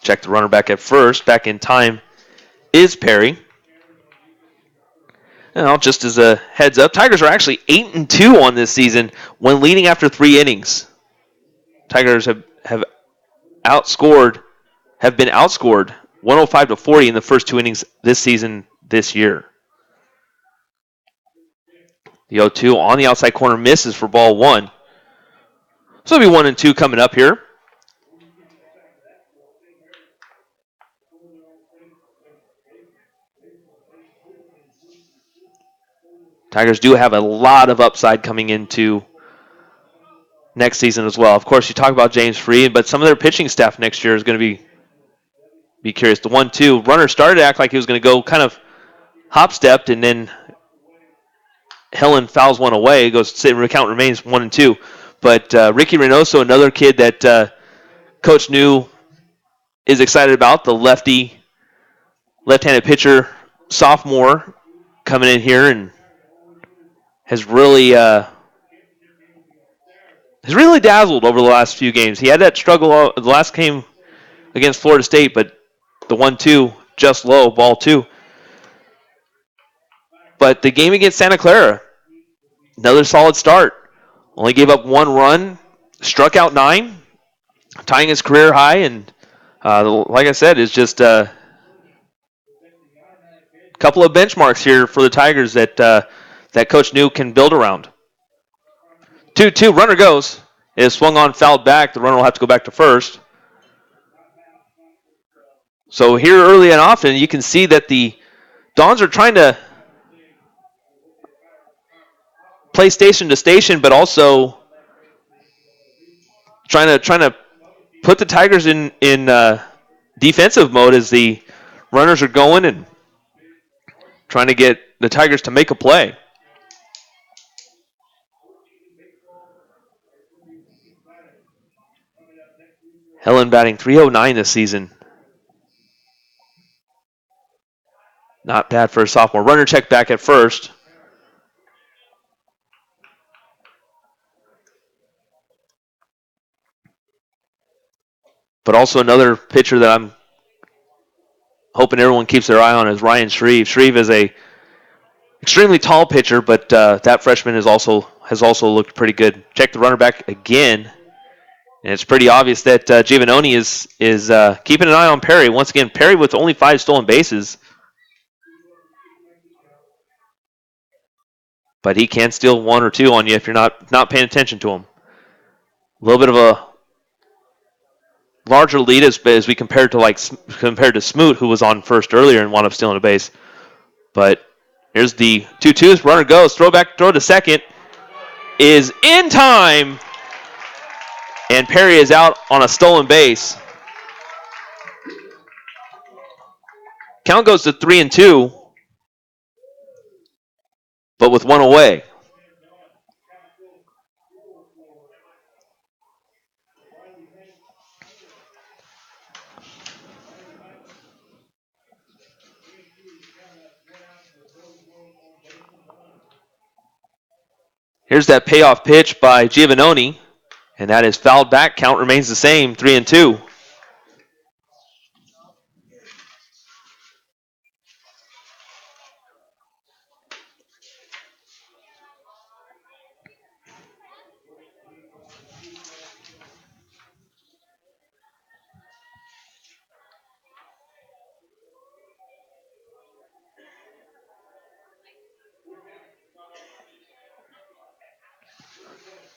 Check the runner back at first. Back in time is Perry. Now, just as a heads up, Tigers are actually 8-2 on this season when leading after 3 innings. Tigers have been outscored 105-40 in the first 2 innings this season, this year. The 0-2 on the outside corner misses for ball 1. So it'll be 1-2 coming up here. Tigers do have a lot of upside coming into next season as well. Of course, you talk about James Freed, but some of their pitching staff next year is going to be curious. The 1-2 runner started to act like he was going to go kind of hop-stepped, and then Helen fouls one away. Count remains 1-2. But Ricky Reynoso, another kid that Coach New is excited about, the left-handed pitcher, sophomore, coming in here and has really dazzled over the last few games. He had that struggle the last game against Florida State, but the 1-2 just low, ball 2. But the game against Santa Clara, another solid start. Only gave up 1 run, struck out 9, tying his career high, and like I said, is just couple of benchmarks here for the Tigers that that Coach New can build around. 2-2, runner goes. It is swung on, fouled back. The runner will have to go back to first. So here early and often, you can see that the Dons are trying to play station to station, but also trying to put the Tigers in defensive mode as the runners are going and trying to get the Tigers to make a play. Helen batting .309 this season. Not bad for a sophomore. Runner check back at first. But also another pitcher that I'm hoping everyone keeps their eye on is Ryan Shreve. Shreve is a extremely tall pitcher, but that freshman has also looked pretty good. Check the runner back again. And it's pretty obvious that Giovannoni is keeping an eye on Perry. Once again, Perry with only 5 stolen bases. But he can steal 1 or 2 on you if you're not paying attention to him. A little bit of a larger lead as we compared to Smoot, who was on first earlier and wound up stealing a base. But here's the 2-2s. Runner goes. Throw to second. Is in time. And Perry is out on a stolen base. Count goes to 3-2. But with 1 away. Here's that payoff pitch by Giovannoni. And that is fouled back. Count remains the same, 3-2.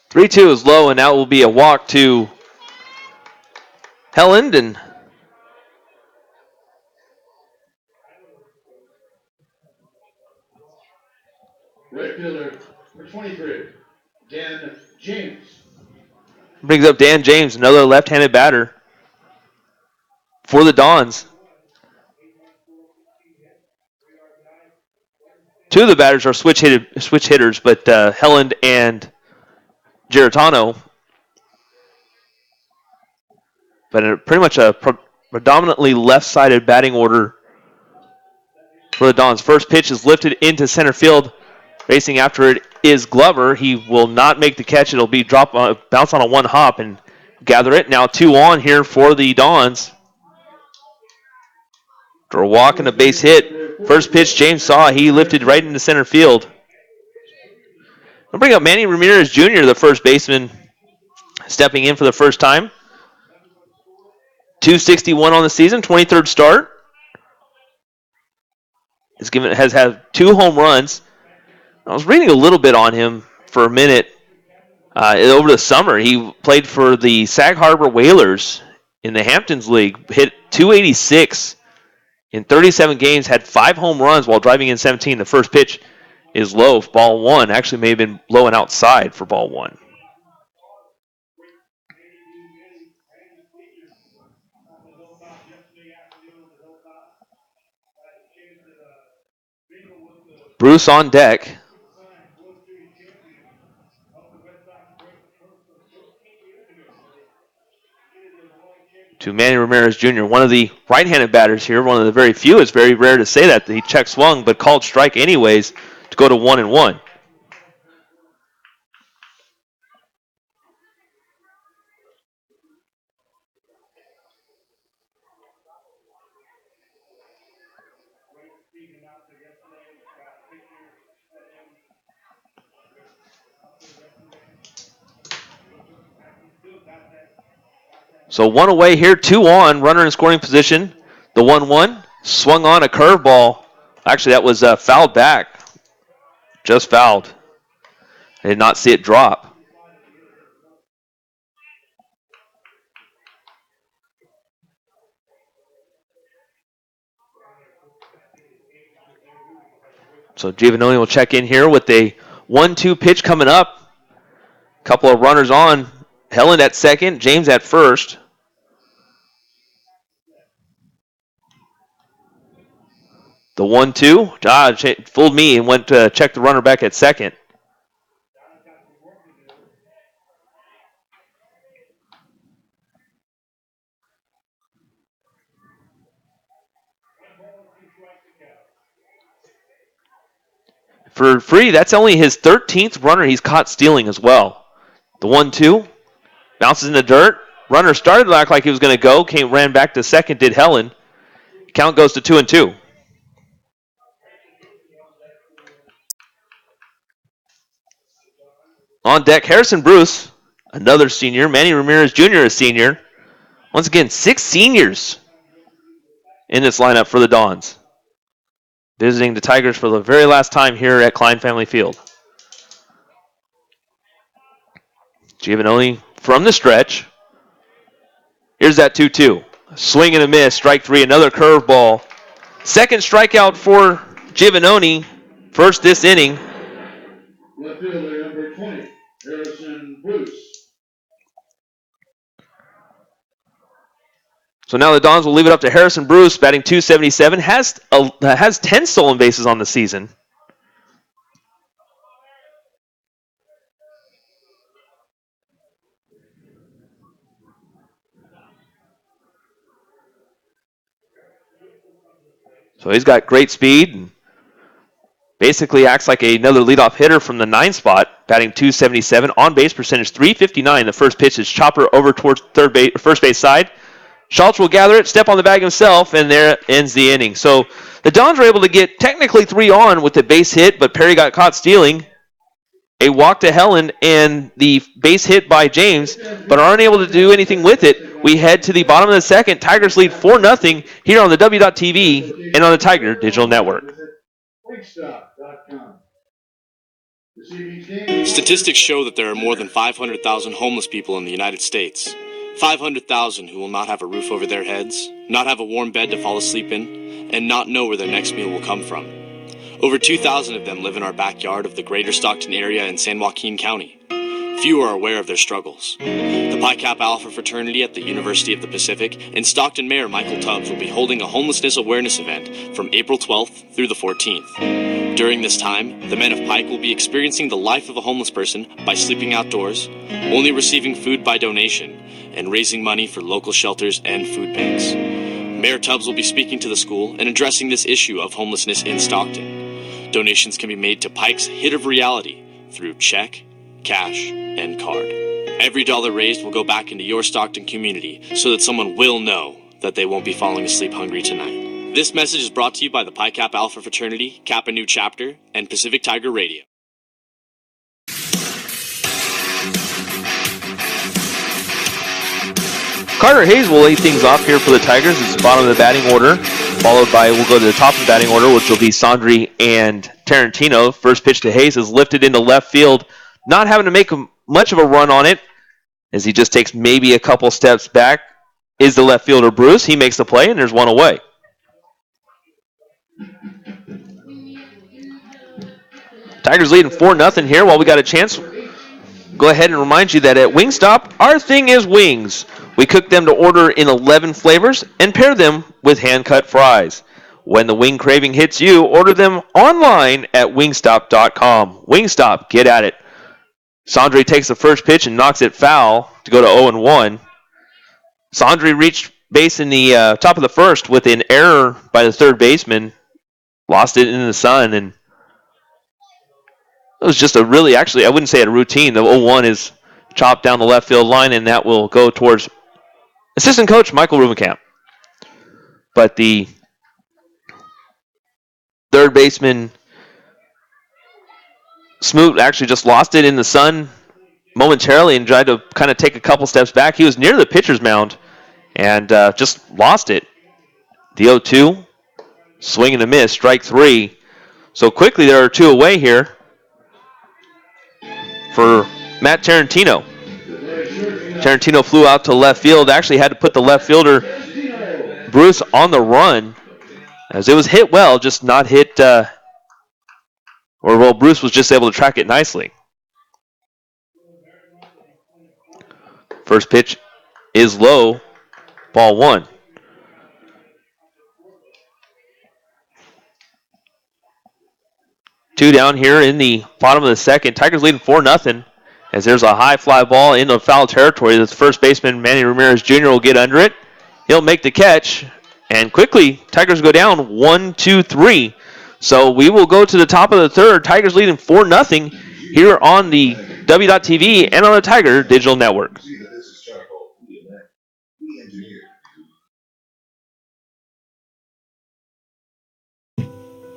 Three-two is low, and that will be a walk to Helland. And right fielder, number 23, Dan James. Brings up Dan James, another left-handed batter for the Dons. 2 of the batters are switch hitters, but Helland and Giratano. But pretty much a predominantly left-sided batting order for the Dons. First pitch is lifted into center field. Racing after it is Glover. He will not make the catch. It'll be bounce on a 1 hop and gather it. Now 2 on here for the Dons. For a walk and a base hit. First pitch James saw. He lifted right into center field. I'll bring up Manny Ramirez Jr., the first baseman, stepping in for the first time. 261 on the season, 23rd start. Has had 2 home runs. I was reading a little bit on him for a minute over the summer. He played for the Sag Harbor Whalers in the Hamptons League, hit .286 in 37 games, had 5 home runs while driving in 17. The first pitch is low, ball 1. Actually may have been low and outside for ball 1. Bruce on deck. To Manny Ramirez Jr., one of the right-handed batters here, one of the very few. It's very rare to say that. He check swung, but called strike anyways to go to 1-1. So 1 away here, 2 on, runner in scoring position. The 1-1 swung on a curveball Actually, that was fouled back. Just fouled. I did not see it drop. So Giovanoni will check in here with a 1-2 pitch coming up. Couple of runners on. Helen at second, James at first. The 1-2. Fooled me and went to check the runner back at second. For Free, that's only his 13th runner he's caught stealing as well. The 1-2. Bounces in the dirt. Runner started to act like he was going to go. Ran back to second, did Helen. Count goes to 2-2. On deck, Harrison Bruce, another senior. Manny Ramirez Jr., a senior. Once again, 6 seniors in this lineup for the Dons. Visiting the Tigers for the very last time here at Klein Family Field. Giovanoni from the stretch. Here's that 2-2. Swing and a miss, strike 3, another curveball. Second strikeout for Giovanoni, first this inning. Left fielder number 20, Harrison Bruce. So now the Dons will leave it up to Harrison Bruce, batting .277, has 10 stolen bases on the season. So he's got great speed and basically acts like another leadoff hitter from the 9 spot, batting .277, on base percentage .359. The first pitch is chopper over towards first base side. Schultz will gather it, step on the bag himself, and there ends the inning. So the Dons were able to get technically 3 on with the base hit, but Perry got caught stealing. A walk to Helen and the base hit by James, but aren't able to do anything with it. We head to the bottom of the second. Tigers lead 4-0 here on the W.TV and on the Tiger Digital Network. Statistics show that there are more than 500,000 homeless people in the United States. 500,000 who will not have a roof over their heads, not have a warm bed to fall asleep in, and not know where their next meal will come from. Over 2,000 of them live in our backyard of the greater Stockton area in San Joaquin County. Few are aware of their struggles. The Pi Kappa Alpha fraternity at the University of the Pacific and Stockton Mayor Michael Tubbs will be holding a homelessness awareness event from April 12th through the 14th. During this time, the men of Pike will be experiencing the life of a homeless person by sleeping outdoors, only receiving food by donation, and raising money for local shelters and food banks. Mayor Tubbs will be speaking to the school and addressing this issue of homelessness in Stockton. Donations can be made to Pike's Hit of Reality through check, cash, and card. Every dollar raised will go back into your Stockton community so that someone will know that they won't be falling asleep hungry tonight. This message is brought to you by the Pi Kappa Alpha fraternity, Kappa Nu Chapter, and Pacific Tiger Radio. Carter Hayes will lead things off here for the Tigers. It's the bottom of the batting order, followed by, we'll go to the top of the batting order, which will be Sondri and Tarantino. First pitch to Hayes is lifted into left field, not having to make much of a run on it, as he just takes maybe a couple steps back. Is the left fielder Bruce. He makes the play, and there's one away. Tigers leading 4-0 here while we got a chance. Go ahead and remind you that at Wingstop, our thing is wings. We cook them to order in 11 flavors and pair them with hand-cut fries. When the wing craving hits you, order them online at wingstop.com. Wingstop, get at it. Sondri takes the first pitch and knocks it foul to go to 0-1. Sondri reached base in the top of the first with an error by the third baseman. Lost it in the sun, and it was just a really, actually, I wouldn't say a routine. The 0-1 is chopped down the left field line, and that will go towards assistant coach Michael Rubenkamp. But the third baseman, Smoot, actually just lost it in the sun momentarily and tried to kind of take a couple steps back. He was near the pitcher's mound and just lost it. The 0-2. Swing and a miss, strike 3. So quickly there are 2 away here for Matt Tarantino. Tarantino flew out to left field, actually had to put the left fielder Bruce on the run as it was hit well, just not hit, Bruce was just able to track it nicely. First pitch is low, ball 1. Two down here in the bottom of the second. Tigers leading 4-0 as there's a high fly ball into foul territory. The first baseman, Manny Ramirez Jr., will get under it. He'll make the catch. And quickly, Tigers go down 1-2-3. So we will go to the top of the third. Tigers leading 4-0 here on the W.TV and on the Tiger Digital Network.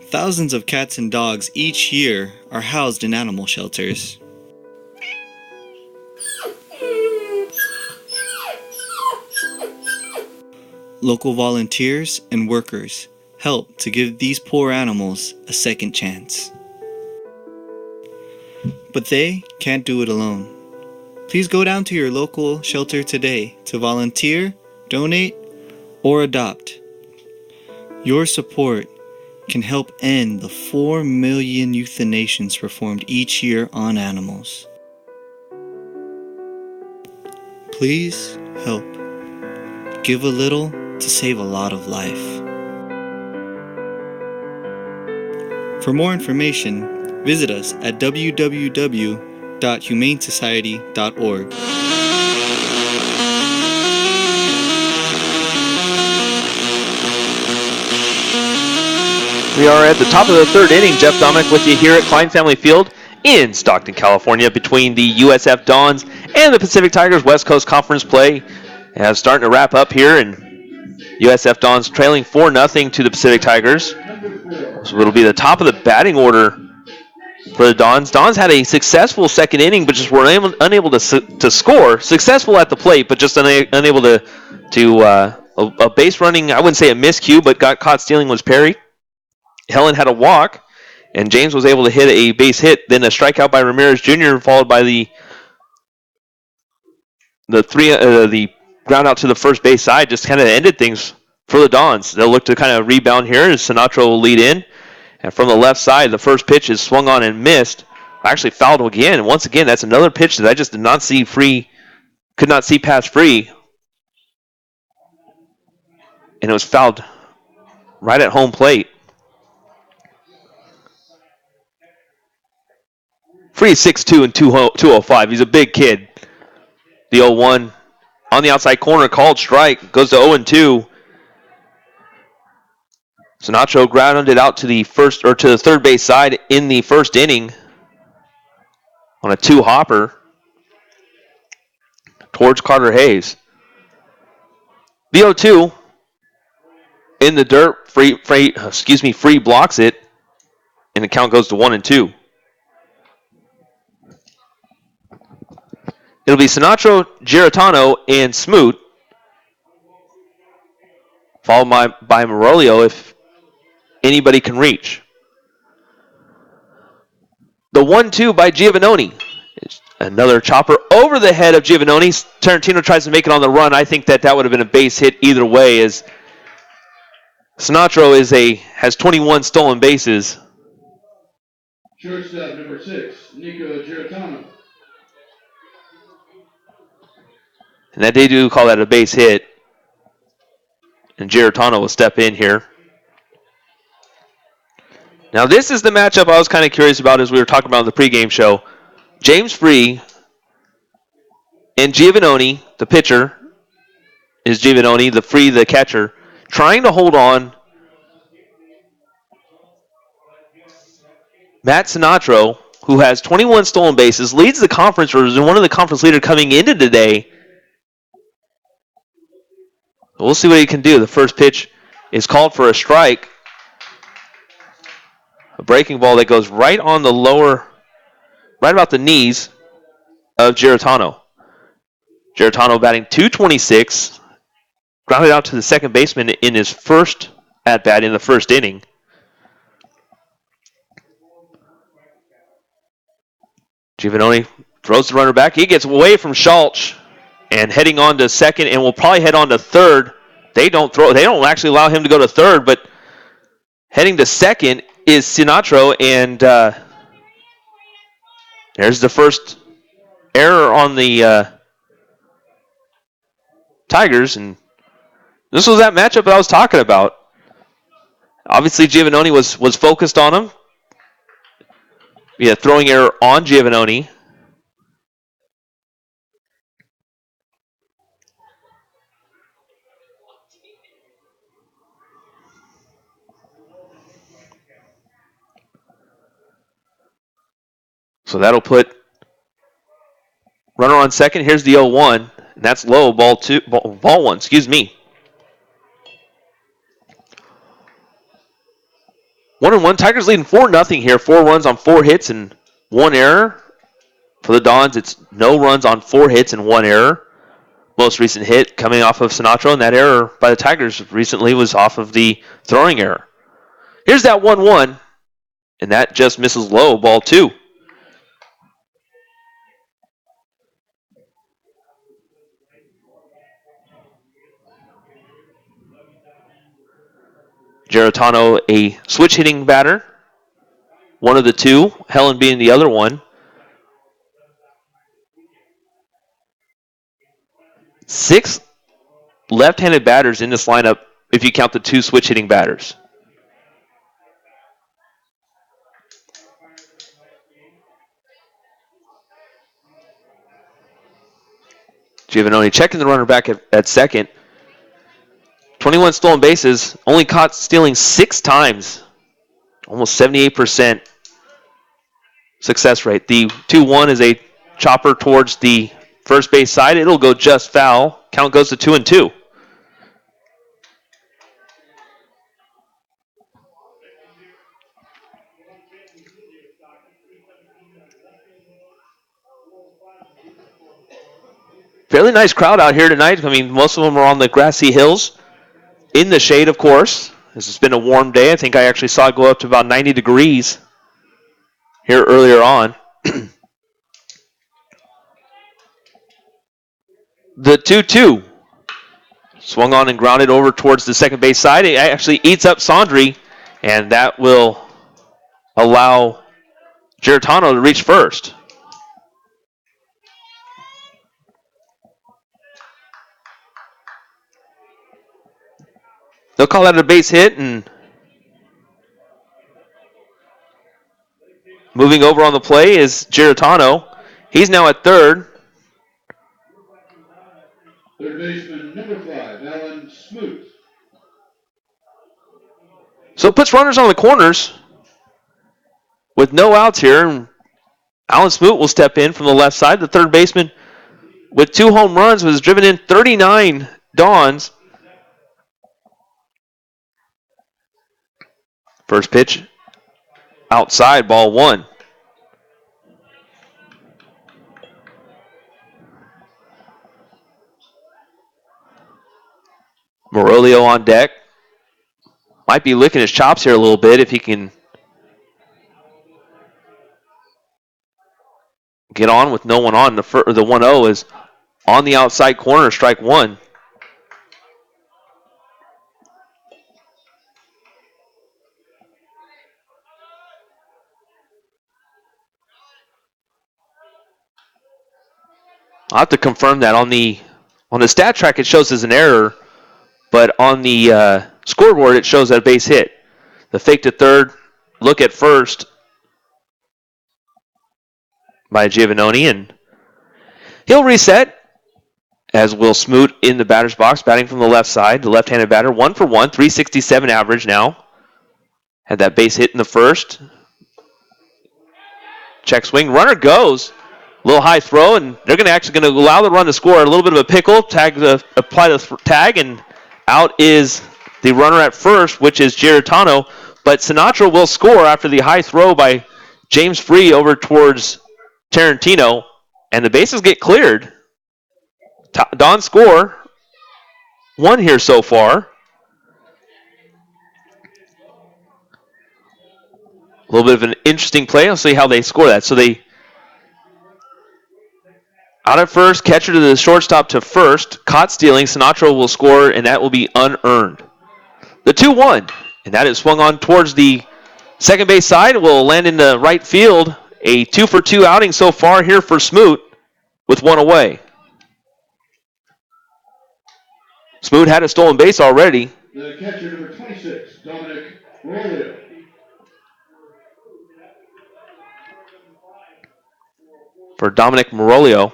Thousands of cats and dogs each year are housed in animal shelters. Local volunteers and workers help to give these poor animals a second chance. But they can't do it alone. Please go down to your local shelter today to volunteer, donate, or adopt. Your support can help end the 4 million euthanations performed each year on animals. Please help. Give a little to save a lot of life. For more information, visit us at www.humanesociety.org. We are at the top of the third inning. Jeff Dominic with you here at Klein Family Field in Stockton, California, between the USF Dons and the Pacific Tigers. West Coast Conference play is starting to wrap up here, and USF Dons trailing 4-0 to the Pacific Tigers. So it'll be the top of the batting order for the Dons. Dons had a successful second inning, but just were unable to score. Successful at the plate, but just unable to a base running, I wouldn't say a miscue, but got caught stealing was Perry. Helen had a walk, and James was able to hit a base hit. Then a strikeout by Ramirez Jr., followed by the ground out to the first base side. Just kind of ended things for the Dons. They'll look to kind of rebound here as Sinatra will lead in. And from the left side, the first pitch is swung on and missed. Actually fouled again. And once again, that's another pitch that I just did not see free, could not see past free. And it was fouled right at home plate. Free 6'2" and 205. He's a big kid. The 0-1 on the outside corner, called strike. Goes to 0-2. Sinatra grounded out to the third base side in the first inning on a 2-hopper towards Carter Hayes. The 0-2 in the dirt. Free blocks it, and the count goes to 1-2. It'll be Sinatra, Giratano, and Smoot, followed by Morolio if anybody can reach. The 1-2 by Giovannoni. It's another chopper over the head of Giovannoni. Tarantino tries to make it on the run. I think that would have been a base hit either way, as Sinatra has 21 stolen bases. Shortstop number 6, Nico Giratano. And that they do call that a base hit. And Giratano will step in here. Now this is the matchup I was kind of curious about as we were talking about in the pregame show. James Free and Giovannoni, the pitcher, is Giovannoni, the catcher, trying to hold on Matt Sinatra, who has 21 stolen bases, leads the conference, or is one of the conference leaders coming into today. We'll see what he can do. The first pitch is called for a strike. A breaking ball that goes right on the lower, right about the knees of Giratano. Giratano batting .226, grounded out to the second baseman in his first at bat in the first inning. Giovannone throws the runner back. He gets away from Schultz and heading on to second, and will probably head on to third. They don't actually allow him to go to third, but heading to second is Sinatro, and there's the first error on the Tigers, and this was that matchup that I was talking about. Obviously, Giovannone was focused on him. Yeah, throwing error on Giovannone. So that'll put runner on second. Here's the 0-1. And that's low. Ball one. Excuse me. 1-1. Tigers leading 4-0 here. 4 runs on 4 hits and 1 error. For the Dons, it's no runs on 4 hits and 1 error. Most recent hit coming off of Sinatro, and that error by the Tigers recently was off of the throwing error. Here's that 1-1, and that just misses low. Ball 2. Giarratano, a switch hitting batter. One of the two, Helen being the other one. 6 left-handed batters in this lineup if you count the 2 switch hitting batters. Giovannone checking the runner back at second. 21 stolen bases, only caught stealing 6 times. Almost 78% success rate. The 2-1 is a chopper towards the first base side. It'll go just foul. Count goes to 2-2. Fairly nice crowd out here tonight. I mean, most of them are on the grassy hills. In the shade, of course. This has been a warm day. I think I actually saw it go up to about 90 degrees here earlier on. The 2-2. Swung on and grounded over towards the second base side. It actually eats up Sondri, and that will allow Giarratano to reach first. They'll call that a base hit, and moving over on the play is Giarratano. He's now at third. Third baseman, number 5, Alan Smoot. So it puts runners on the corners with no outs here. And Alan Smoot will step in from the left side. The third baseman with 2 home runs was driven in 39 Dons. First pitch outside, ball 1. Morolio on deck. Might be licking his chops here a little bit if he can get on with no one on. The 1-0 is on the outside corner, strike 1. I'll have to confirm that. On the stat track it shows as an error, but on the scoreboard it shows that a base hit. The fake to third, look at first by Giovannone, and he'll reset, as will Smoot in the batter's box, batting from the left side. The left-handed batter, 1 for 1, 367 average now. Had that base hit in the first. Check swing, runner goes. A little high throw, and they're going to allow the run to score. A little bit of a pickle, apply the tag, and out is the runner at first, which is Giarratano. But Sinatro will score after the high throw by James Free over towards Tarantino, and the bases get cleared. Don score 1 here so far. little bit of an interesting play. Let's see how they score that. So they out at first, catcher to the shortstop to first, caught stealing. Sinatra will score, and that will be unearned. The 2-1, and that is swung on towards the second base side. Will land in the right field. A 2-for-2 outing so far here for Smoot with one away. Smoot had a stolen base already. The catcher, number 26, Dominic Rollio. For Dominic Morolio.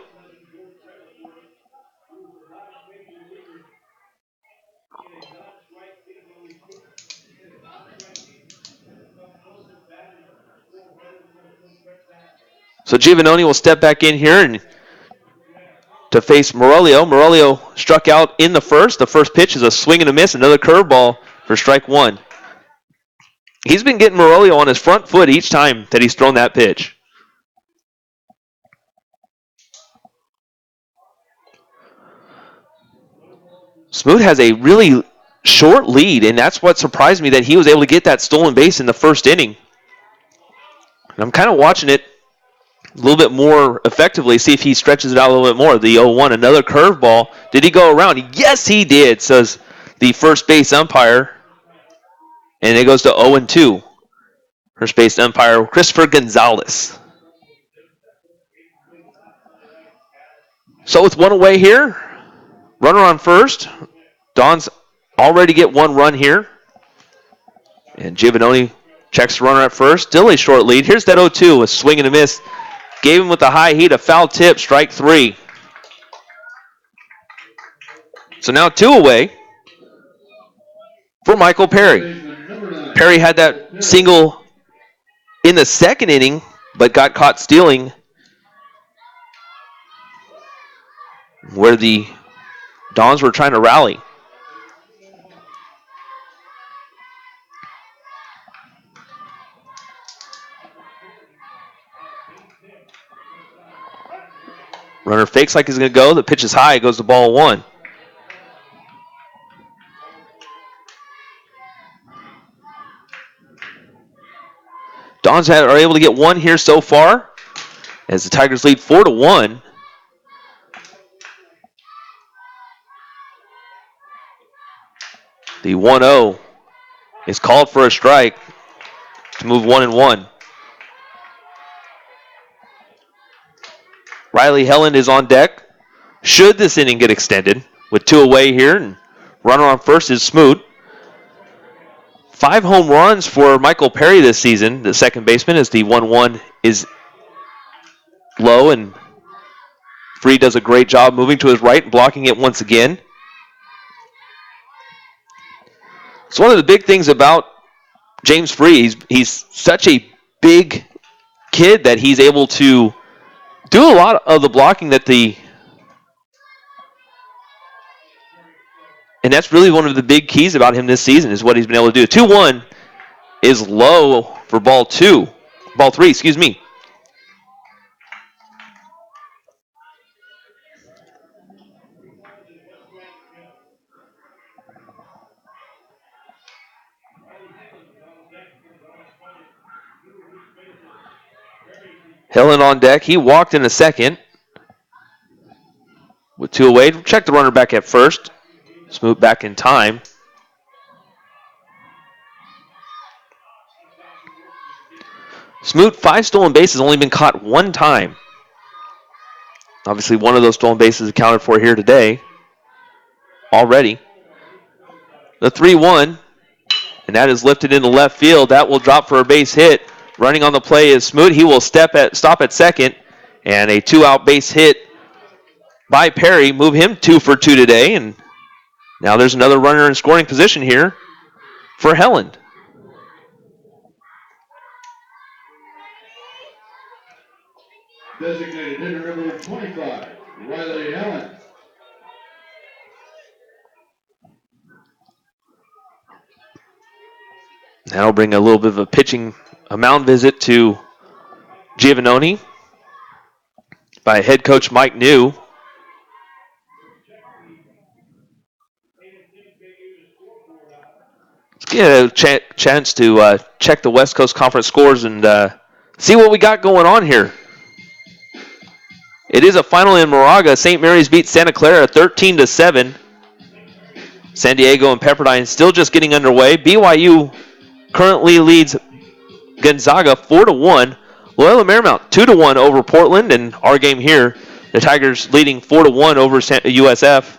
So Giovannoni will step back in here and to face Morolio. Morolio struck out in the first. The first pitch is a swing and a miss. Another curveball for strike one. He's been getting Morolio on his front foot each time that he's thrown that pitch. Smoot has a really short lead, and that's what surprised me, that he was able to get that stolen base in the first inning. And I'm kind of watching it a little bit more effectively, see if he stretches it out a little bit more. The 0-1, another curveball. Did he go around? Yes, he did, says the first base umpire. And it goes to 0-2. First base umpire, Christopher Gonzalez. So with one away here, runner on first. Don's already get one run here. And Giovannoni checks the runner at first. Still a short lead. Here's that 0-2, a swing and a miss. Gave him with the high heat, a foul tip, strike three. So now two away for Michael Perry. Perry had that single in the second inning, but got caught stealing where the Dons were trying to rally. Runner fakes like he's going to go. The pitch is high. It goes to ball one. Dons are able to get one here so far as the Tigers lead 4-1. The 1-0 is called for a strike to move 1-1. Riley Helland is on deck. Should this inning get extended with two away here, and runner on first is Smoot. 5 home runs for Michael Perry this season, the second baseman, as the 1-1 is low, and Free does a great job moving to his right and blocking it once again. So one of the big things about James Free, he's such a big kid that he's able to do a lot of the blocking that and that's really one of the big keys about him this season, is what he's been able to do. 2-1 is low for ball three, excuse me. Helen on deck. He walked in a second with two away. Check the runner back at first. Smoot back in time. Smoot, 5 stolen bases, only been caught one time. Obviously, one of those stolen bases accounted for here today already. The 3-1, and that is lifted into left field. That will drop for a base hit. Running on the play is Smoot. He will stop at second, and a 2-out base hit by Perry. Move him 2 for 2 today, and now there's another runner in scoring position here for Helland. Designated hitter number 25, Riley Helland. That'll bring a little bit of a mound visit to Giovannoni by head coach Mike New. get a chance to check the West Coast Conference scores and see what we got going on here. It is a final in Moraga. St. Mary's beat Santa Clara 13-7. San Diego and Pepperdine still just getting underway. BYU currently leads Gonzaga 4-1. Loyola Marymount 2-1 over Portland, and our game here, the Tigers leading 4-1 over USF.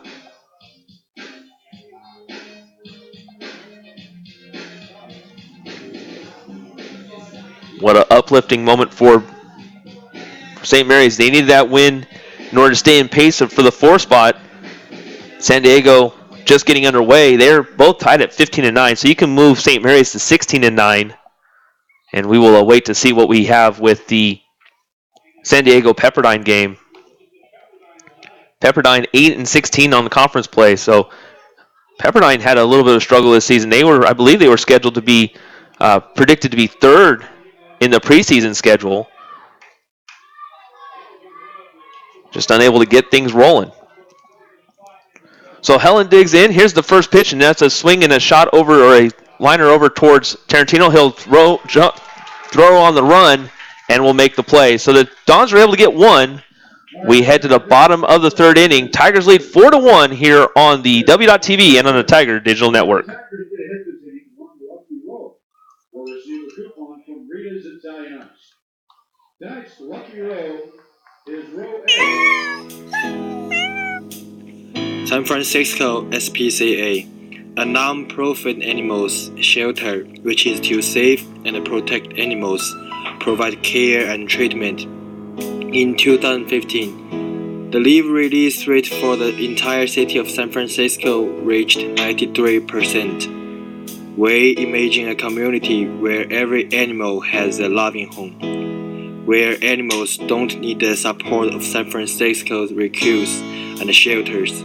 What an uplifting moment for St. Mary's. They needed that win in order to stay in pace for the 4 spot. San Diego just getting underway. They're both tied at 15-9, so you can move St. Mary's to 16-9. And we will wait to see what we have with the San Diego Pepperdine game. Pepperdine 8-16 on the conference play, so Pepperdine had a little bit of struggle this season. I believe they were scheduled to be predicted to be 3rd in the preseason schedule. Just unable to get things rolling. So Helen digs in. Here's the first pitch, and that's a swing and a shot over, or a liner over towards Tarantino. He'll throw on the run and will make the play. So the Dons are able to get one. We head to the bottom of the 3rd inning. Tigers lead 4-1 here on the W.TV and on the Tiger Digital Network. Tonight's lucky row is row A. San Francisco SPCA, a non-profit animals shelter which is to save and protect animals, provide care and treatment. In 2015, the leave release rate for the entire city of San Francisco reached 93%. We imagine a community where every animal has a loving home, where animals don't need the support of San Francisco's recruits and shelters.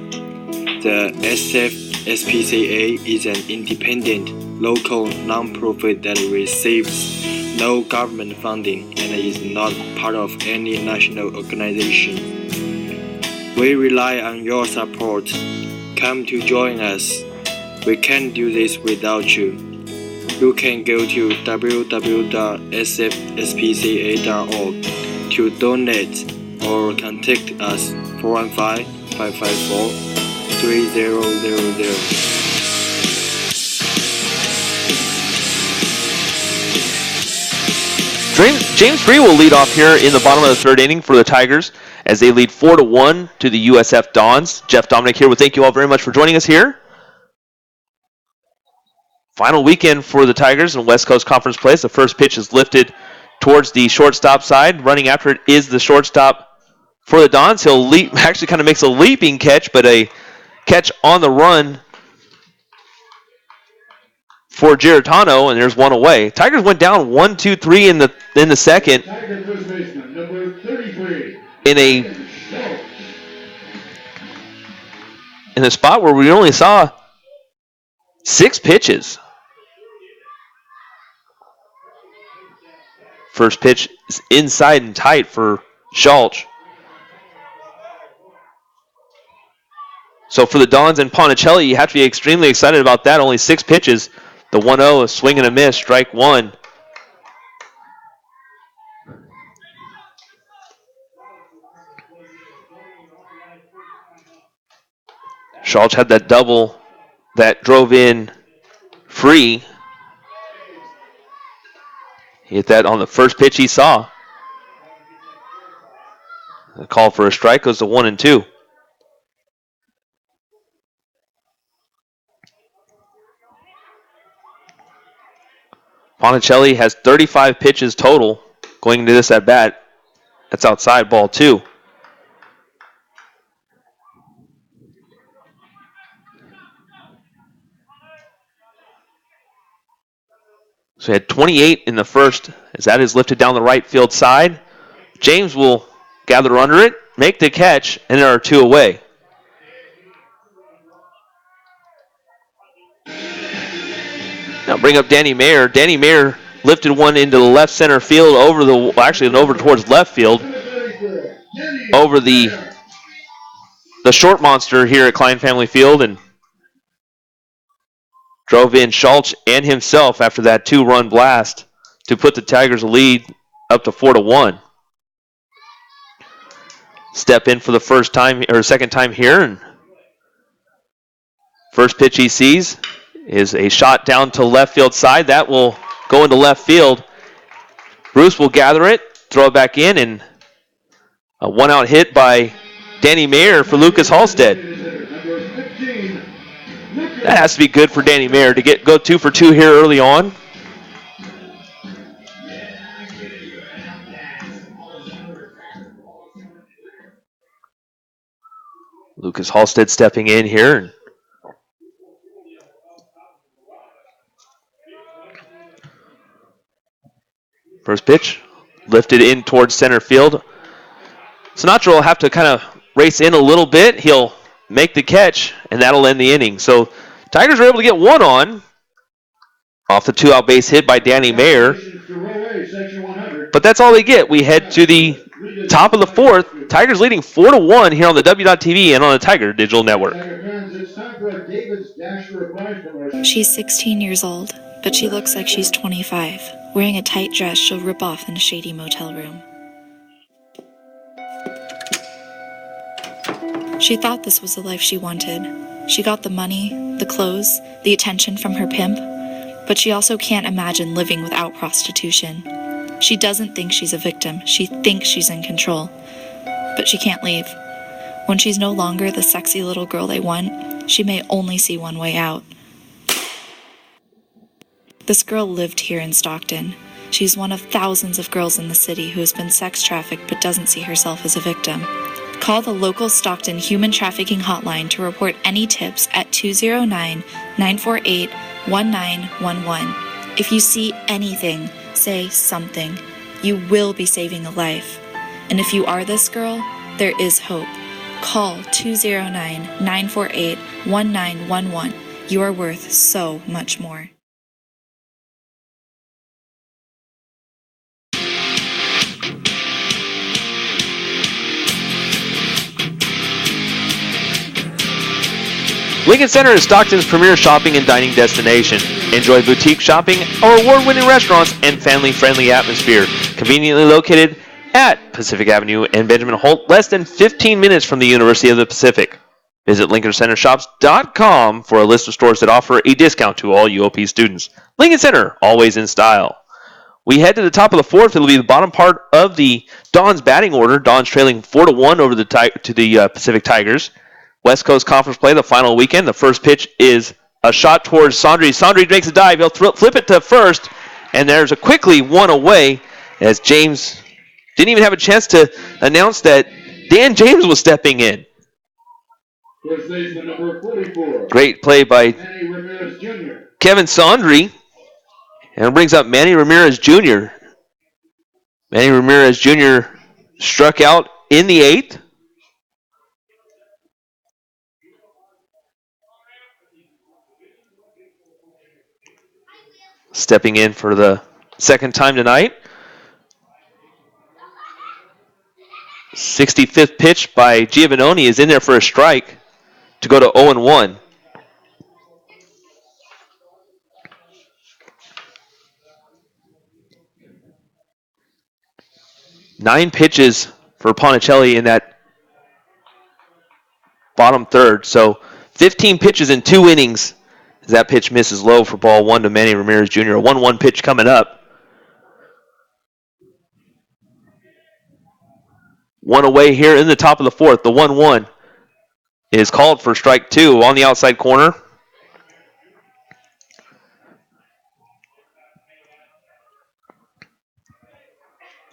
The SFSPCA is an independent, local non-profit that receives no government funding and is not part of any national organization. We rely on your support. Come to join us. We can't do this without you. You can go to www.sfspca.org to donate or contact us 415-554-3000. James Free will lead off here in the bottom of the 3rd inning for the Tigers as they lead 4-1 to the USF Dons. Jeff Dominic here. Thank you all very much for joining us here. Final weekend for the Tigers in West Coast Conference play. The first pitch is lifted towards the shortstop side. Running after it is the shortstop for the Dons. He'll leap, actually kind of makes a leaping catch, but a catch on the run for Giratano, and there's one away. Tigers went down 1-2-3 in the second. Tiger first baseman, number 33. In a spot where we only saw 6 pitches. First pitch is inside and tight for Schultz. So for the Dons and Ponticelli, you have to be extremely excited about that. Only 6 pitches. The 1-0, a swing and a miss, strike one. Schultz had that double that drove in Free. He hit that on the first pitch he saw. The call for a strike goes to 1-2. Ponticelli has 35 pitches total going into this at bat. That's outside, ball 2. So he had 28 in the first as that is lifted down the right field side. James will gather under it, make the catch, and there are 2 away. Now bring up Danny Mayer. Danny Mayer lifted one into the left center field over towards left field. Over the short monster here at Klein Family Field, and drove in Schultz and himself after that 2-run blast to put the Tigers' lead up to 4-1. Step in for the second time here, and first pitch he sees is a shot down to left field side. That will go into left field. Bruce will gather it, throw it back in, and a one-out hit by Danny Mayer for Lucas Halstead. That has to be good for Danny Mayer to go 2 for 2 here early on. Lucas Halstead stepping in here. First pitch, lifted in towards center field. Sinatra will have to kind of race in a little bit. He'll make the catch, and that'll end the inning. So Tigers are able to get one on off the 2-out base hit by Danny Mayer. But that's all they get. We head to the top of the fourth. Tigers leading 4-1 here on the W.TV and on the Tiger Digital Network. She's 16 years old, but she looks like she's 25, wearing a tight dress she'll rip off in a shady motel room. She thought this was the life she wanted. She got the money, the clothes, the attention from her pimp, but she also can't imagine living without prostitution. She doesn't think she's a victim. She thinks she's in control. But she can't leave. When she's no longer the sexy little girl they want, she may only see one way out. This girl lived here in Stockton. She's one of thousands of girls in the city who has been sex trafficked but doesn't see herself as a victim. Call the local Stockton Human Trafficking Hotline to report any tips at 209-948-1911. If you see anything, say something. You will be saving a life. And if you are this girl, there is hope. Call 209-948-1911. You are worth so much more. Lincoln Center is Stockton's premier shopping and dining destination. Enjoy boutique shopping, our award-winning restaurants, and family-friendly atmosphere. Conveniently located at Pacific Avenue and Benjamin Holt, less than 15 minutes from the University of the Pacific. Visit LincolnCenterShops.com for a list of stores that offer a discount to all UOP students. Lincoln Center, always in style. We head to the top of the fourth. It'll be the bottom part of the Dons batting order. Dons trailing 4-1 over the Pacific Tigers. West Coast Conference play the final weekend. The first pitch is a shot towards Sondri. Sondri makes a dive. He'll flip it to first, and there's a quickly one away as James didn't even have a chance to announce that Dan James was stepping in. First baseman number 44. Great play by Kevin Sondri, and brings up Manny Ramirez Jr. Manny Ramirez Jr. struck out in the 8th. Stepping in for the second time tonight. 65th pitch by Giovanoni is in there for a strike to go to 0-1. Nine pitches for Ponticelli in that bottom third. So 15 pitches in 2 innings. As that pitch misses low for ball 1 to Manny Ramirez Jr. A 1-1 pitch coming up. One away here in the top of the fourth. The 1-1 is called for strike 2 on the outside corner.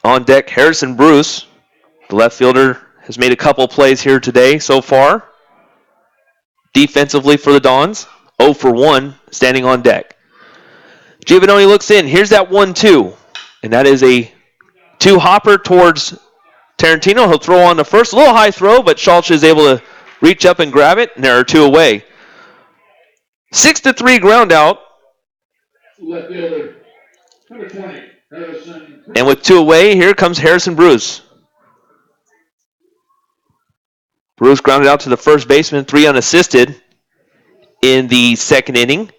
On deck, Harrison Bruce. The left fielder has made a couple plays here today so far. Defensively for the Dons. 0 for 1, standing on deck. Giovanoni looks in. Here's that 1-2. And that is a 2-hopper towards Tarantino. He'll throw on the first. A little high throw, but Schultz is able to reach up and grab it. And there are 2 away. 6-3 ground out. Left fielder, number 20, Harrison. And with 2 away, here comes Harrison Bruce. Bruce grounded out to the first baseman, 3 unassisted in the second inning.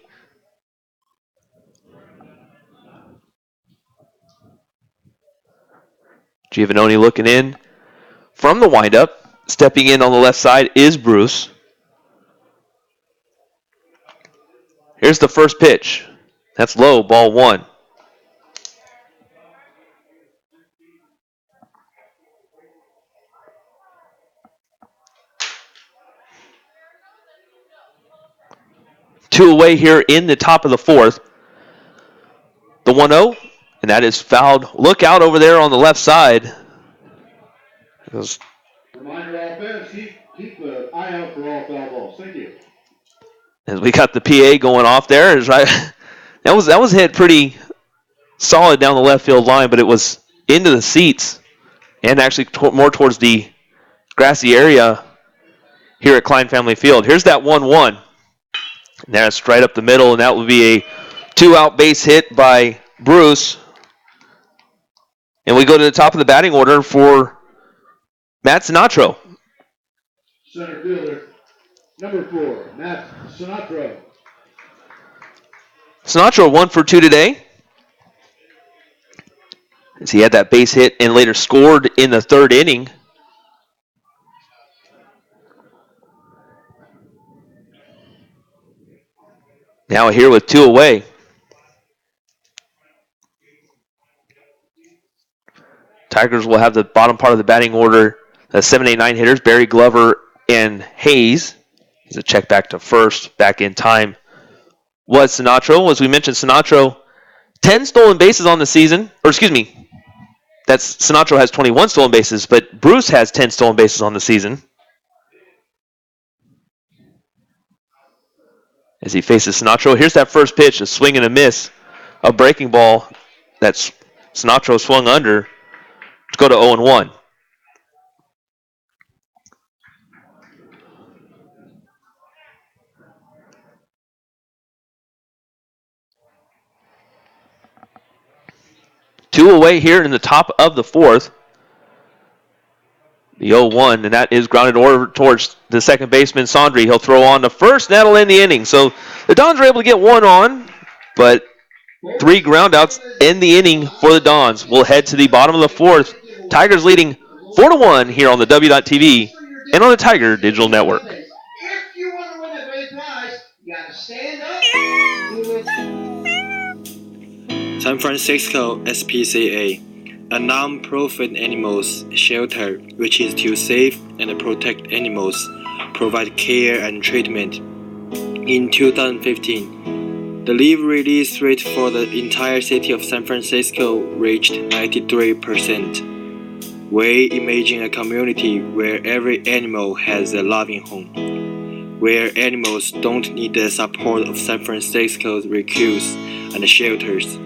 Giovannoni looking in from the windup. Stepping in on the left side is Bruce. Here's the first pitch. That's low, ball 1. Two away here in the top of the 4th. The 1-0, and that is fouled. Look out over there on the left side. Reminder offense, keep the eye out for all foul balls. Thank you. As we got the PA going off there, is right. That was hit pretty solid down the left field line, but it was into the seats and actually more towards the grassy area here at Klein Family Field. Here's that 1-1. That's right up the middle, and that will be a 2-out base hit by Bruce. And we go to the top of the batting order for Matt Sinatro. Center fielder, number 4, Matt Sinatro. Sinatro 1 for 2 today, as he had that base hit and later scored in the 3rd inning. Now here with 2 away. Tigers will have the bottom part of the batting order. The 7, 8, 9 hitters, Barry Glover and Hayes. He's a check back to first, back in time. Was Sinatro. As we mentioned, Sinatro, 10 stolen bases on the season. Or excuse me, Sinatro has 21 stolen bases, but Bruce has 10 stolen bases on the season. As he faces Sinatro, here's that first pitch, a swing and a miss. A breaking ball that Sinatro swung under to go to 0-1. Two away here in the top of the 4th. The 0-1, and that is grounded over towards the second baseman, Sondri. He'll throw on to first, and that'll end the inning. So the Dons are able to get 1 on, but 3 groundouts end the inning for the Dons. We'll head to the bottom of the 4th. Tigers leading 4-1 here on the W.TV and on the Tiger Digital Network. If you want to win a great prize, you got to stand up. San Francisco SPCA, a non-profit animals shelter which is to save and protect animals, provide care and treatment. In 2015, the live release rate for the entire city of San Francisco reached 93%. We imagine a community where every animal has a loving home, where animals don't need the support of San Francisco's rescues and shelters.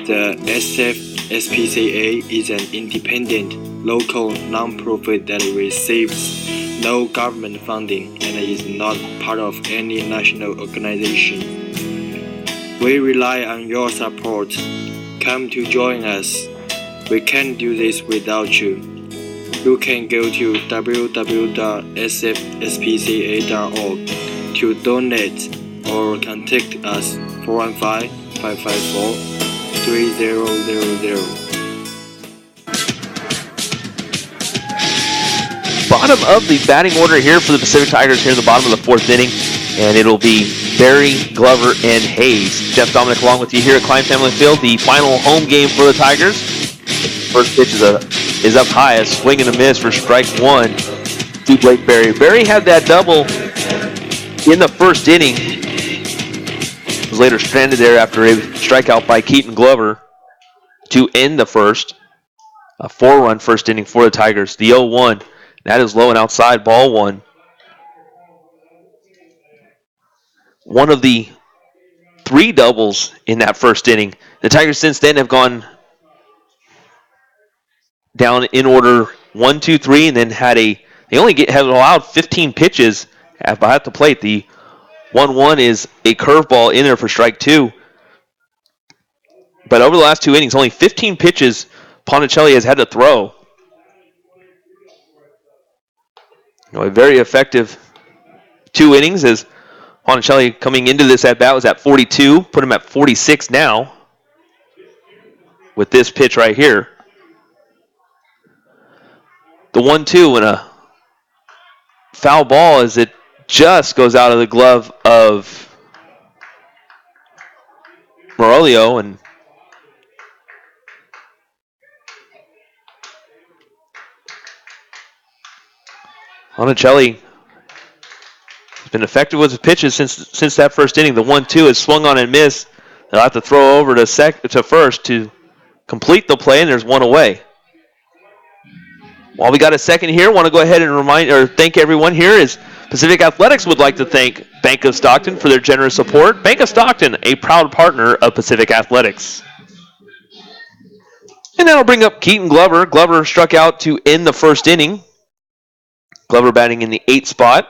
The SFSPCA is an independent, local non-profit that receives no government funding and is not part of any national organization. We rely on your support. Come to join us. We can't do this without you. You can go to www.sfspca.org to donate or contact us 415-554-3000. Bottom of the batting order here for the Pacific Tigers here in the bottom of the 4th inning, and it'll be Barry, Glover, and Hayes. Jeff Dominic along with you here at Klein Family Field, the final home game for the Tigers. First pitch is up high, a swing and a miss for strike 1 to Blake Berry. Berry had that double in the 1st inning. Was later stranded there after a strikeout by Keaton Glover to end the 1st. A 4-run 1st inning for the Tigers. The 0-1, that is low and outside, ball 1. One of the 3 doubles in that 1st inning. The Tigers since then have gone down in order 1, 2, 3, and then have allowed 15 pitches at the plate. The 1-1 is a curveball in there for strike 2. But over the last 2 innings, only 15 pitches Ponticelli has had to throw. A very effective 2 innings as Ponticelli coming into this at-bat was at 42, put him at 46 now with this pitch right here. the 1-2 and a foul ball as it just goes out of the glove of Morolio, and Ponticelli has been effective with his pitches since that first inning. The 1-2 is swung on and missed. They'll have to throw over to first to complete the play, and there's one away. While we got a second here, want to go ahead and thank everyone here as Pacific Athletics would like to thank Bank of Stockton for their generous support. Bank of Stockton, a proud partner of Pacific Athletics. And that'll bring up Keaton Glover. Glover struck out to end the first inning. Glover batting in the 8th spot.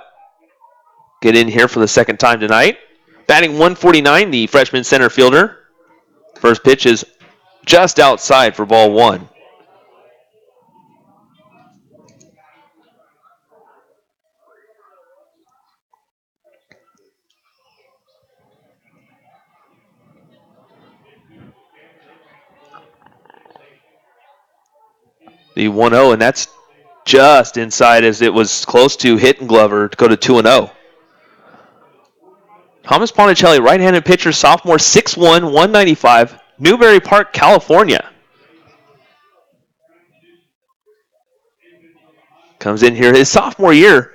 Get in here for the second time tonight. Batting 149, the freshman center fielder. First pitch is just outside for ball 1. The 1-0, and that's just inside as it was close to hitting Glover to go to 2-0. Thomas Ponticelli, right-handed pitcher, sophomore, 6'1", 195, Newberry Park, California. Comes in here his sophomore year,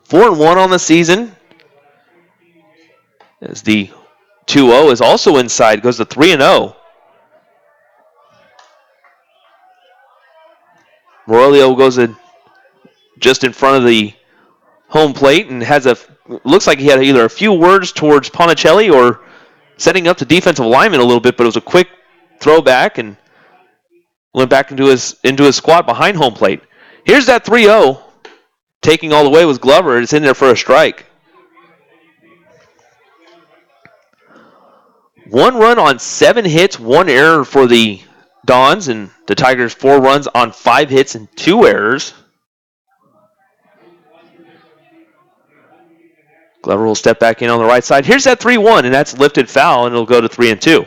4-1 on the season. As the 2-0 is also inside, goes to 3-0. Morolio goes in just in front of the home plate and looks like he had either a few words towards Ponticelli or setting up the defensive lineman a little bit, but it was a quick throwback and went back into his squat behind home plate. Here's that 3-0. Taking all the way was Glover. It's in there for a strike. 1 run on 7 hits, 1 error for the Dons, and the Tigers 4 runs on 5 hits and 2 errors. Glover will step back in on the right side. Here's that 3-1, and that's lifted foul, and it'll go to 3-2.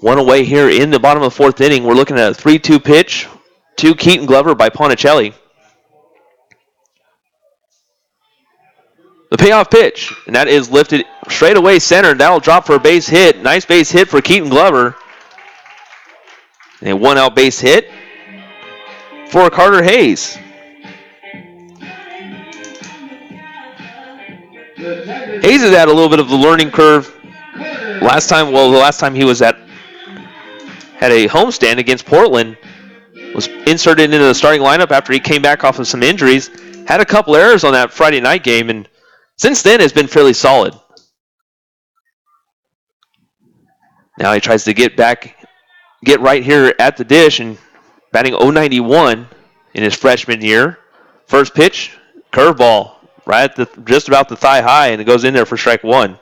One away here in the bottom of the 4th inning. We're looking at a 3-2 pitch to Keaton Glover by Ponticelli. The payoff pitch, and that is lifted straight away center. That'll drop for a base hit. Nice base hit for Keaton Glover. And a 1-out base hit for Carter Hayes. Hayes has had a little bit of the learning curve. The last time he was had a homestand against Portland, was inserted into the starting lineup after he came back off of some injuries. Had a couple errors on that Friday night game, and since then has been fairly solid. Now he tries to get right here at the dish, and batting .091 in his freshman year. First pitch, curveball, right at just about the thigh high, and it goes in there for strike 1.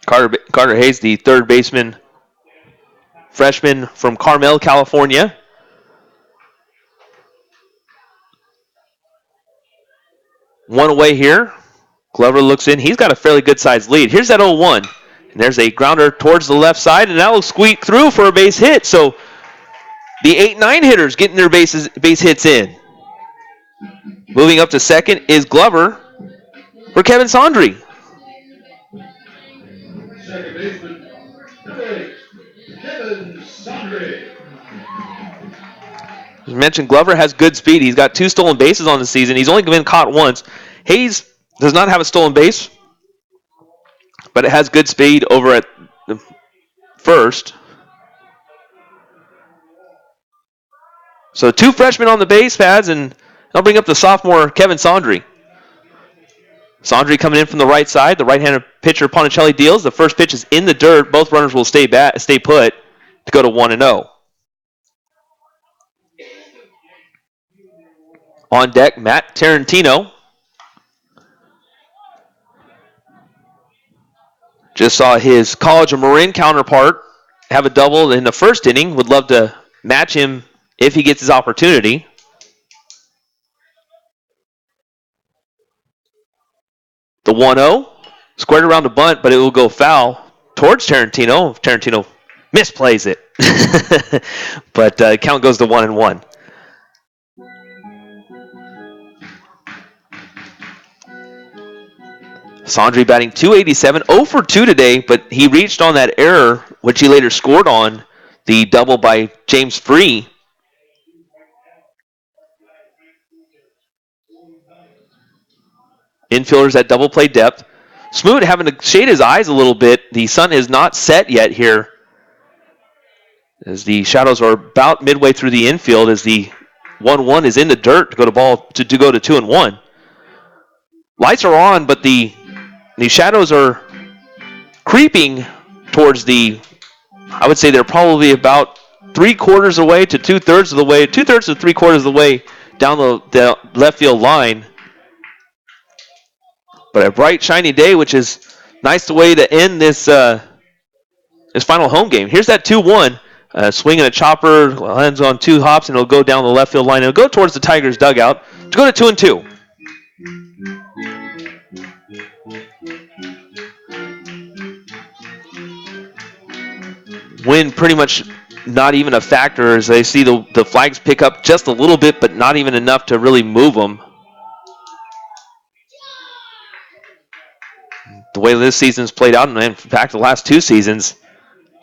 Carter Hayes, the third baseman, freshman from Carmel, California. One away here. Glover looks in. He's got a fairly good-sized lead. Here's that 0-1. And there's a grounder towards the left side, and that will squeak through for a base hit. So the 8-9 hitters getting their base hits in. Moving up to second is Glover for Kevin Sondry. Second baseman, number 8, Kevin Sondry. As mentioned, Glover has good speed. He's got 2 stolen bases on the season. He's only been caught once. Hayes does not have a stolen base, but it has good speed over at the first. So 2 freshmen on the base pads, and they'll bring up the sophomore Kevin Sondry. Sondry coming in from the right side. The right-handed pitcher Ponticelli deals. The first pitch is in the dirt. Both runners will stay put to go to 1-0. On deck, Matt Tarantino. Just saw his College of Marin counterpart have a double in the first inning. Would love to match him if he gets his opportunity. The 1-0, squared around the bunt, but it will go foul towards Tarantino. Tarantino misplays it. But count goes to 1-1. Sondry batting .287, 0 for 2 today, but he reached on that error, which he later scored on, the double by James Free. Infielders at double play depth. Smoot having to shade his eyes a little bit. The sun is not set yet here, as the shadows are about midway through the infield, as the 1-1 is in the dirt to go to 2-1. Lights are on, but the shadows are creeping towards I would say they're probably about 3/4 of the way to 2/3 of the way, 2/3 to 3/4 of the way down the left field line. But a bright, shiny day, which is nice way to end this final home game. Here's that 2-1. Swinging a chopper, lands on 2 hops, and it'll go down the left field line. It'll go towards the Tigers' dugout to go to 2-2. Wind pretty much not even a factor, as they see the flags pick up just a little bit, but not even enough to really move them. The way this season's played out, and in fact the last 2 seasons,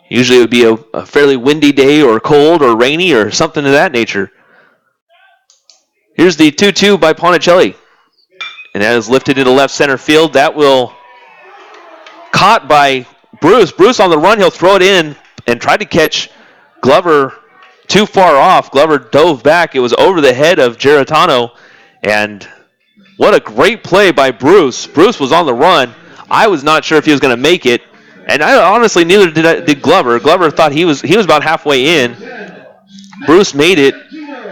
usually it would be a fairly windy day or cold or rainy or something of that nature. Here's the 2-2 by Ponticelli. And that is lifted into left center field. That will caught by Bruce. Bruce on the run. He'll throw it in and try to catch Glover too far off. Glover dove back. It was over the head of Giratano. And what a great play by Bruce. Bruce was on the run. I was not sure if he was going to make it. And I honestly neither did Glover. Glover thought he was about halfway in. Bruce made it,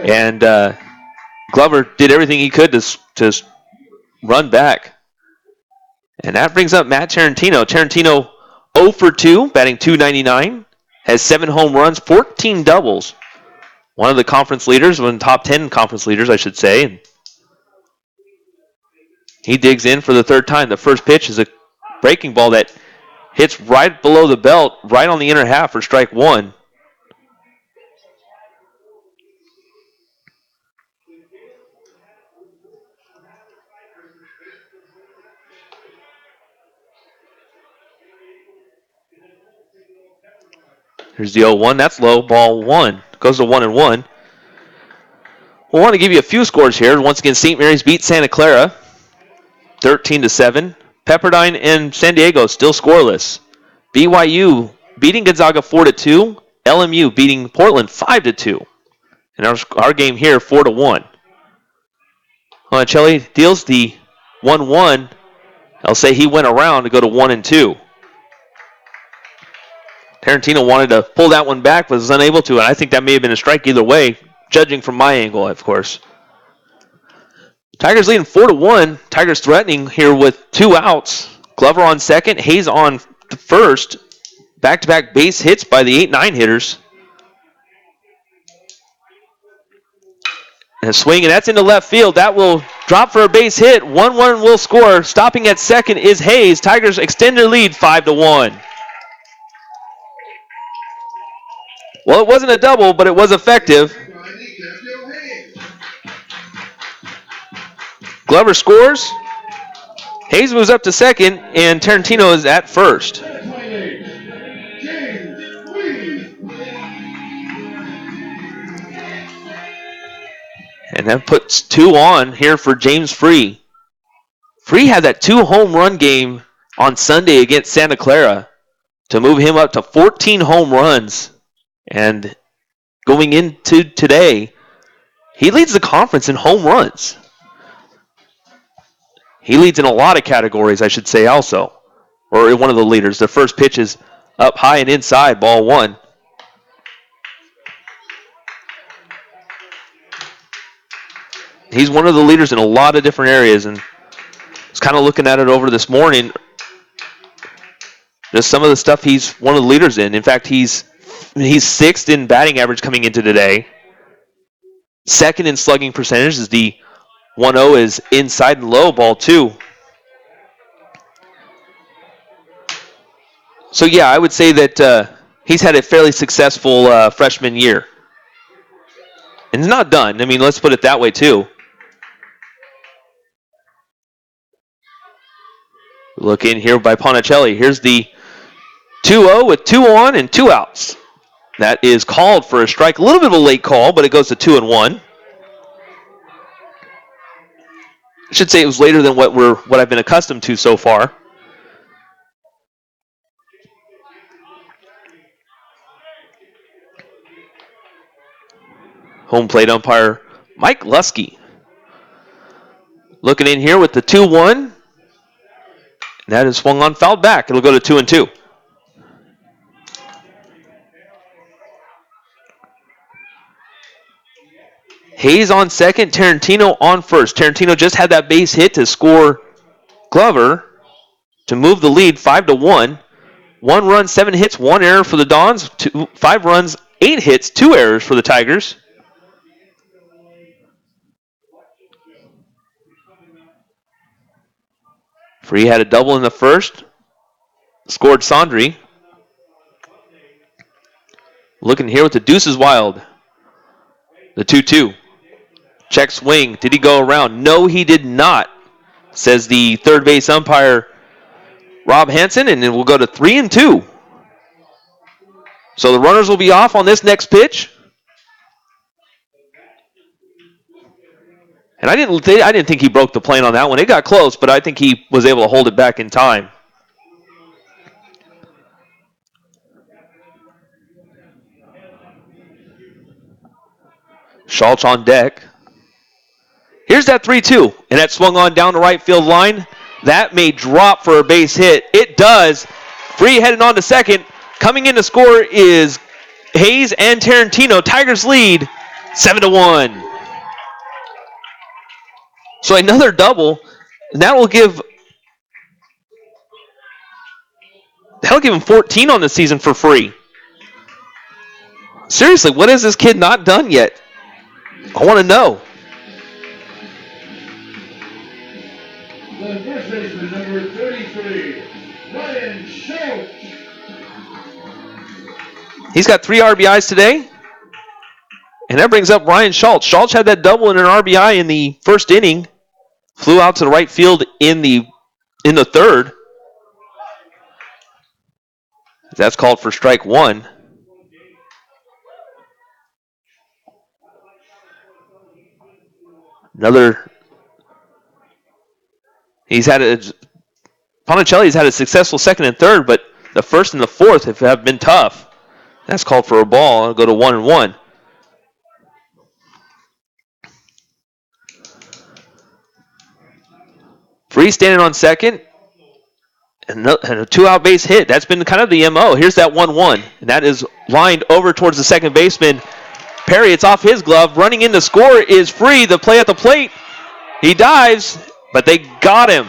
and Glover did everything he could to run back. And that brings up Matt Tarantino. Tarantino 0 for 2, batting .299, has 7 home runs, 14 doubles. One of the conference leaders, one of the top 10 conference leaders, I should say. And he digs in for the 3rd time. The first pitch is a breaking ball that hits right below the belt, right on the inner half for strike 1. Here's the 0-1. That's low. Ball 1. Goes to 1-1. We want to give you a few scores here. Once again, St. Mary's beat Santa Clara 13-7. Pepperdine and San Diego still scoreless. BYU beating Gonzaga 4-2. LMU beating Portland 5-2. And our game here 4-1. Ponticelli deals the 1-1. I'll say he went around to go to 1-2. Tarantino wanted to pull that one back, but was unable to, and I think that may have been a strike either way, judging from my angle, of course. Tigers leading 4-1. Tigers threatening here with 2 outs. Glover on second, Hayes on the first. Back-to-back base hits by the 8-9 hitters. And a swing, and that's into left field. That will drop for a base hit. 1-1 will score. Stopping at second is Hayes. Tigers extend their lead 5-1. Well, it wasn't a double, but it was effective. Glover scores. Hayes moves up to second, and Tarantino is at first. And that puts 2 on here for James Free. Free had that 2 home run game on Sunday against Santa Clara to move him up to 14 home runs. And going into today, he leads the conference in home runs. He leads in a lot of categories, I should say, also. Or one of the leaders. The first pitch is up high and inside, ball 1. He's one of the leaders in a lot of different areas, and I was kind of looking at it over this morning. Just some of the stuff he's one of the leaders in. In fact, he's 6th in batting average coming into today. second in slugging percentage as the 1-0 is inside and low, ball 2. So, yeah, I would say that he's had a fairly successful freshman year. And it's not done. I mean, let's put it that way, too. Look in here by Ponticelli. Here's the 2-0 with 2 on and 2 outs. That is called for a strike. A little bit of a late call, but it goes to 2-1. I should say it was later than what I've been accustomed to so far. Home plate umpire Mike Lusky. Looking in here with the 2-1. That is swung on, fouled back. It'll go to 2-2. Hayes on second, Tarantino on first. Tarantino just had that base hit to score Glover to move the lead 5-1. 1 run, 7 hits, 1 error for the Dons. 5 runs, 8 hits, 2 errors for the Tigers. Free had a double in the first. Scored Sondri. Looking here with the deuces wild. The 2-2. Check swing. Did he go around? No, he did not, says the third base umpire, Rob Hansen, and then we'll go to 3-2. So the runners will be off on this next pitch. And I didn't think he broke the plane on that one. It got close, but I think he was able to hold it back in time. Schultz on deck. Here's that 3-2, and that swung on down the right field line. That may drop for a base hit. It does. Free heading on to second. Coming in to score is Hayes and Tarantino. Tigers lead 7-1. So another double, and that'll give him 14 on the season for free. Seriously, what has this kid not done yet? I want to know. The first baseman, number 33, Ryan Schultz. He's got 3 RBIs today. And that brings up Ryan Schultz. Schultz had that double and an RBI in the first inning. Flew out to the right field in the third. That's called for strike 1. Ponticelli's had a successful second and third, but the first and the fourth have been tough. That's called for a ball. It'll go to 1-1. Free standing on second. And a 2-out base hit. That's been kind of the MO. Here's that 1-1. And that is lined over towards the second baseman. Perry, it's off his glove. Running in to score is Free. The play at the plate. He dives, but they got him.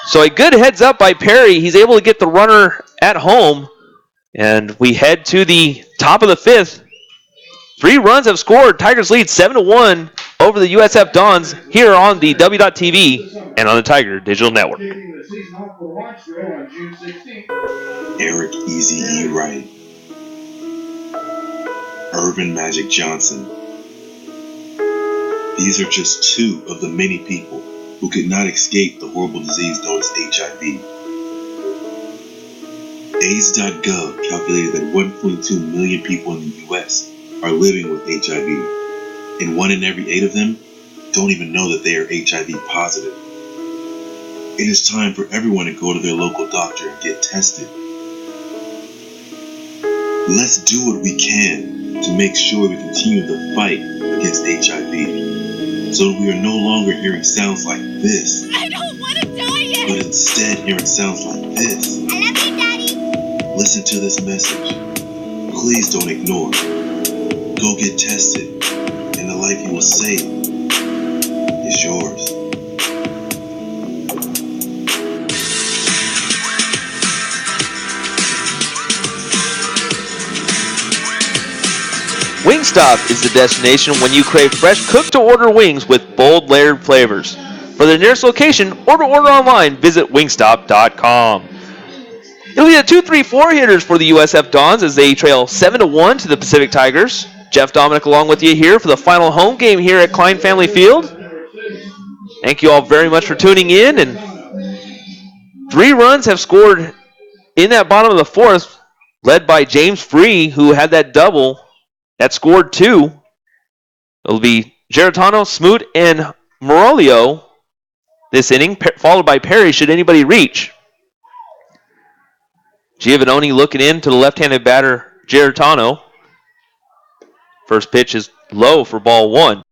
So a good heads up by Perry. He's able to get the runner at home. And we head to the top of the 5th. 3 runs have scored. Tigers lead 7-1 over the USF Dons here on the W.TV and on the Tiger Digital Network. Eric Easy E. Wright. Irvin Magic Johnson. These are just 2 of the many people who could not escape the horrible disease known as HIV. AIDS.gov calculated that 1.2 million people in the U.S. are living with HIV, and 1 in every 8 of them don't even know that they are HIV positive. It is time for everyone to go to their local doctor and get tested. Let's do what we can to make sure we continue the fight against HIV, so that we are no longer hearing sounds like this. I don't want to die yet! But instead hearing sounds like this. I love you, Daddy! Listen to this message. Please don't ignore. Go get tested, and the life you will save is yours. Wings Wingstop is the destination when you crave fresh cooked-to-order wings with bold layered flavors. For the nearest location or to order online, visit wingstop.com. It'll be the 2-3-4 hitters for the USF Dons as they trail 7-1 to the Pacific Tigers. Jeff Dominic along with you here for the final home game here at Klein Family Field. Thank you all very much for tuning in. And 3 runs have scored in that bottom of the 4th, led by James Free, who had that double that scored 2. It'll be Geritano, Smoot, and Morolio this inning, followed by Perry should anybody reach. Giovanni looking in to the left-handed batter, Geritano. First pitch is low for ball 1.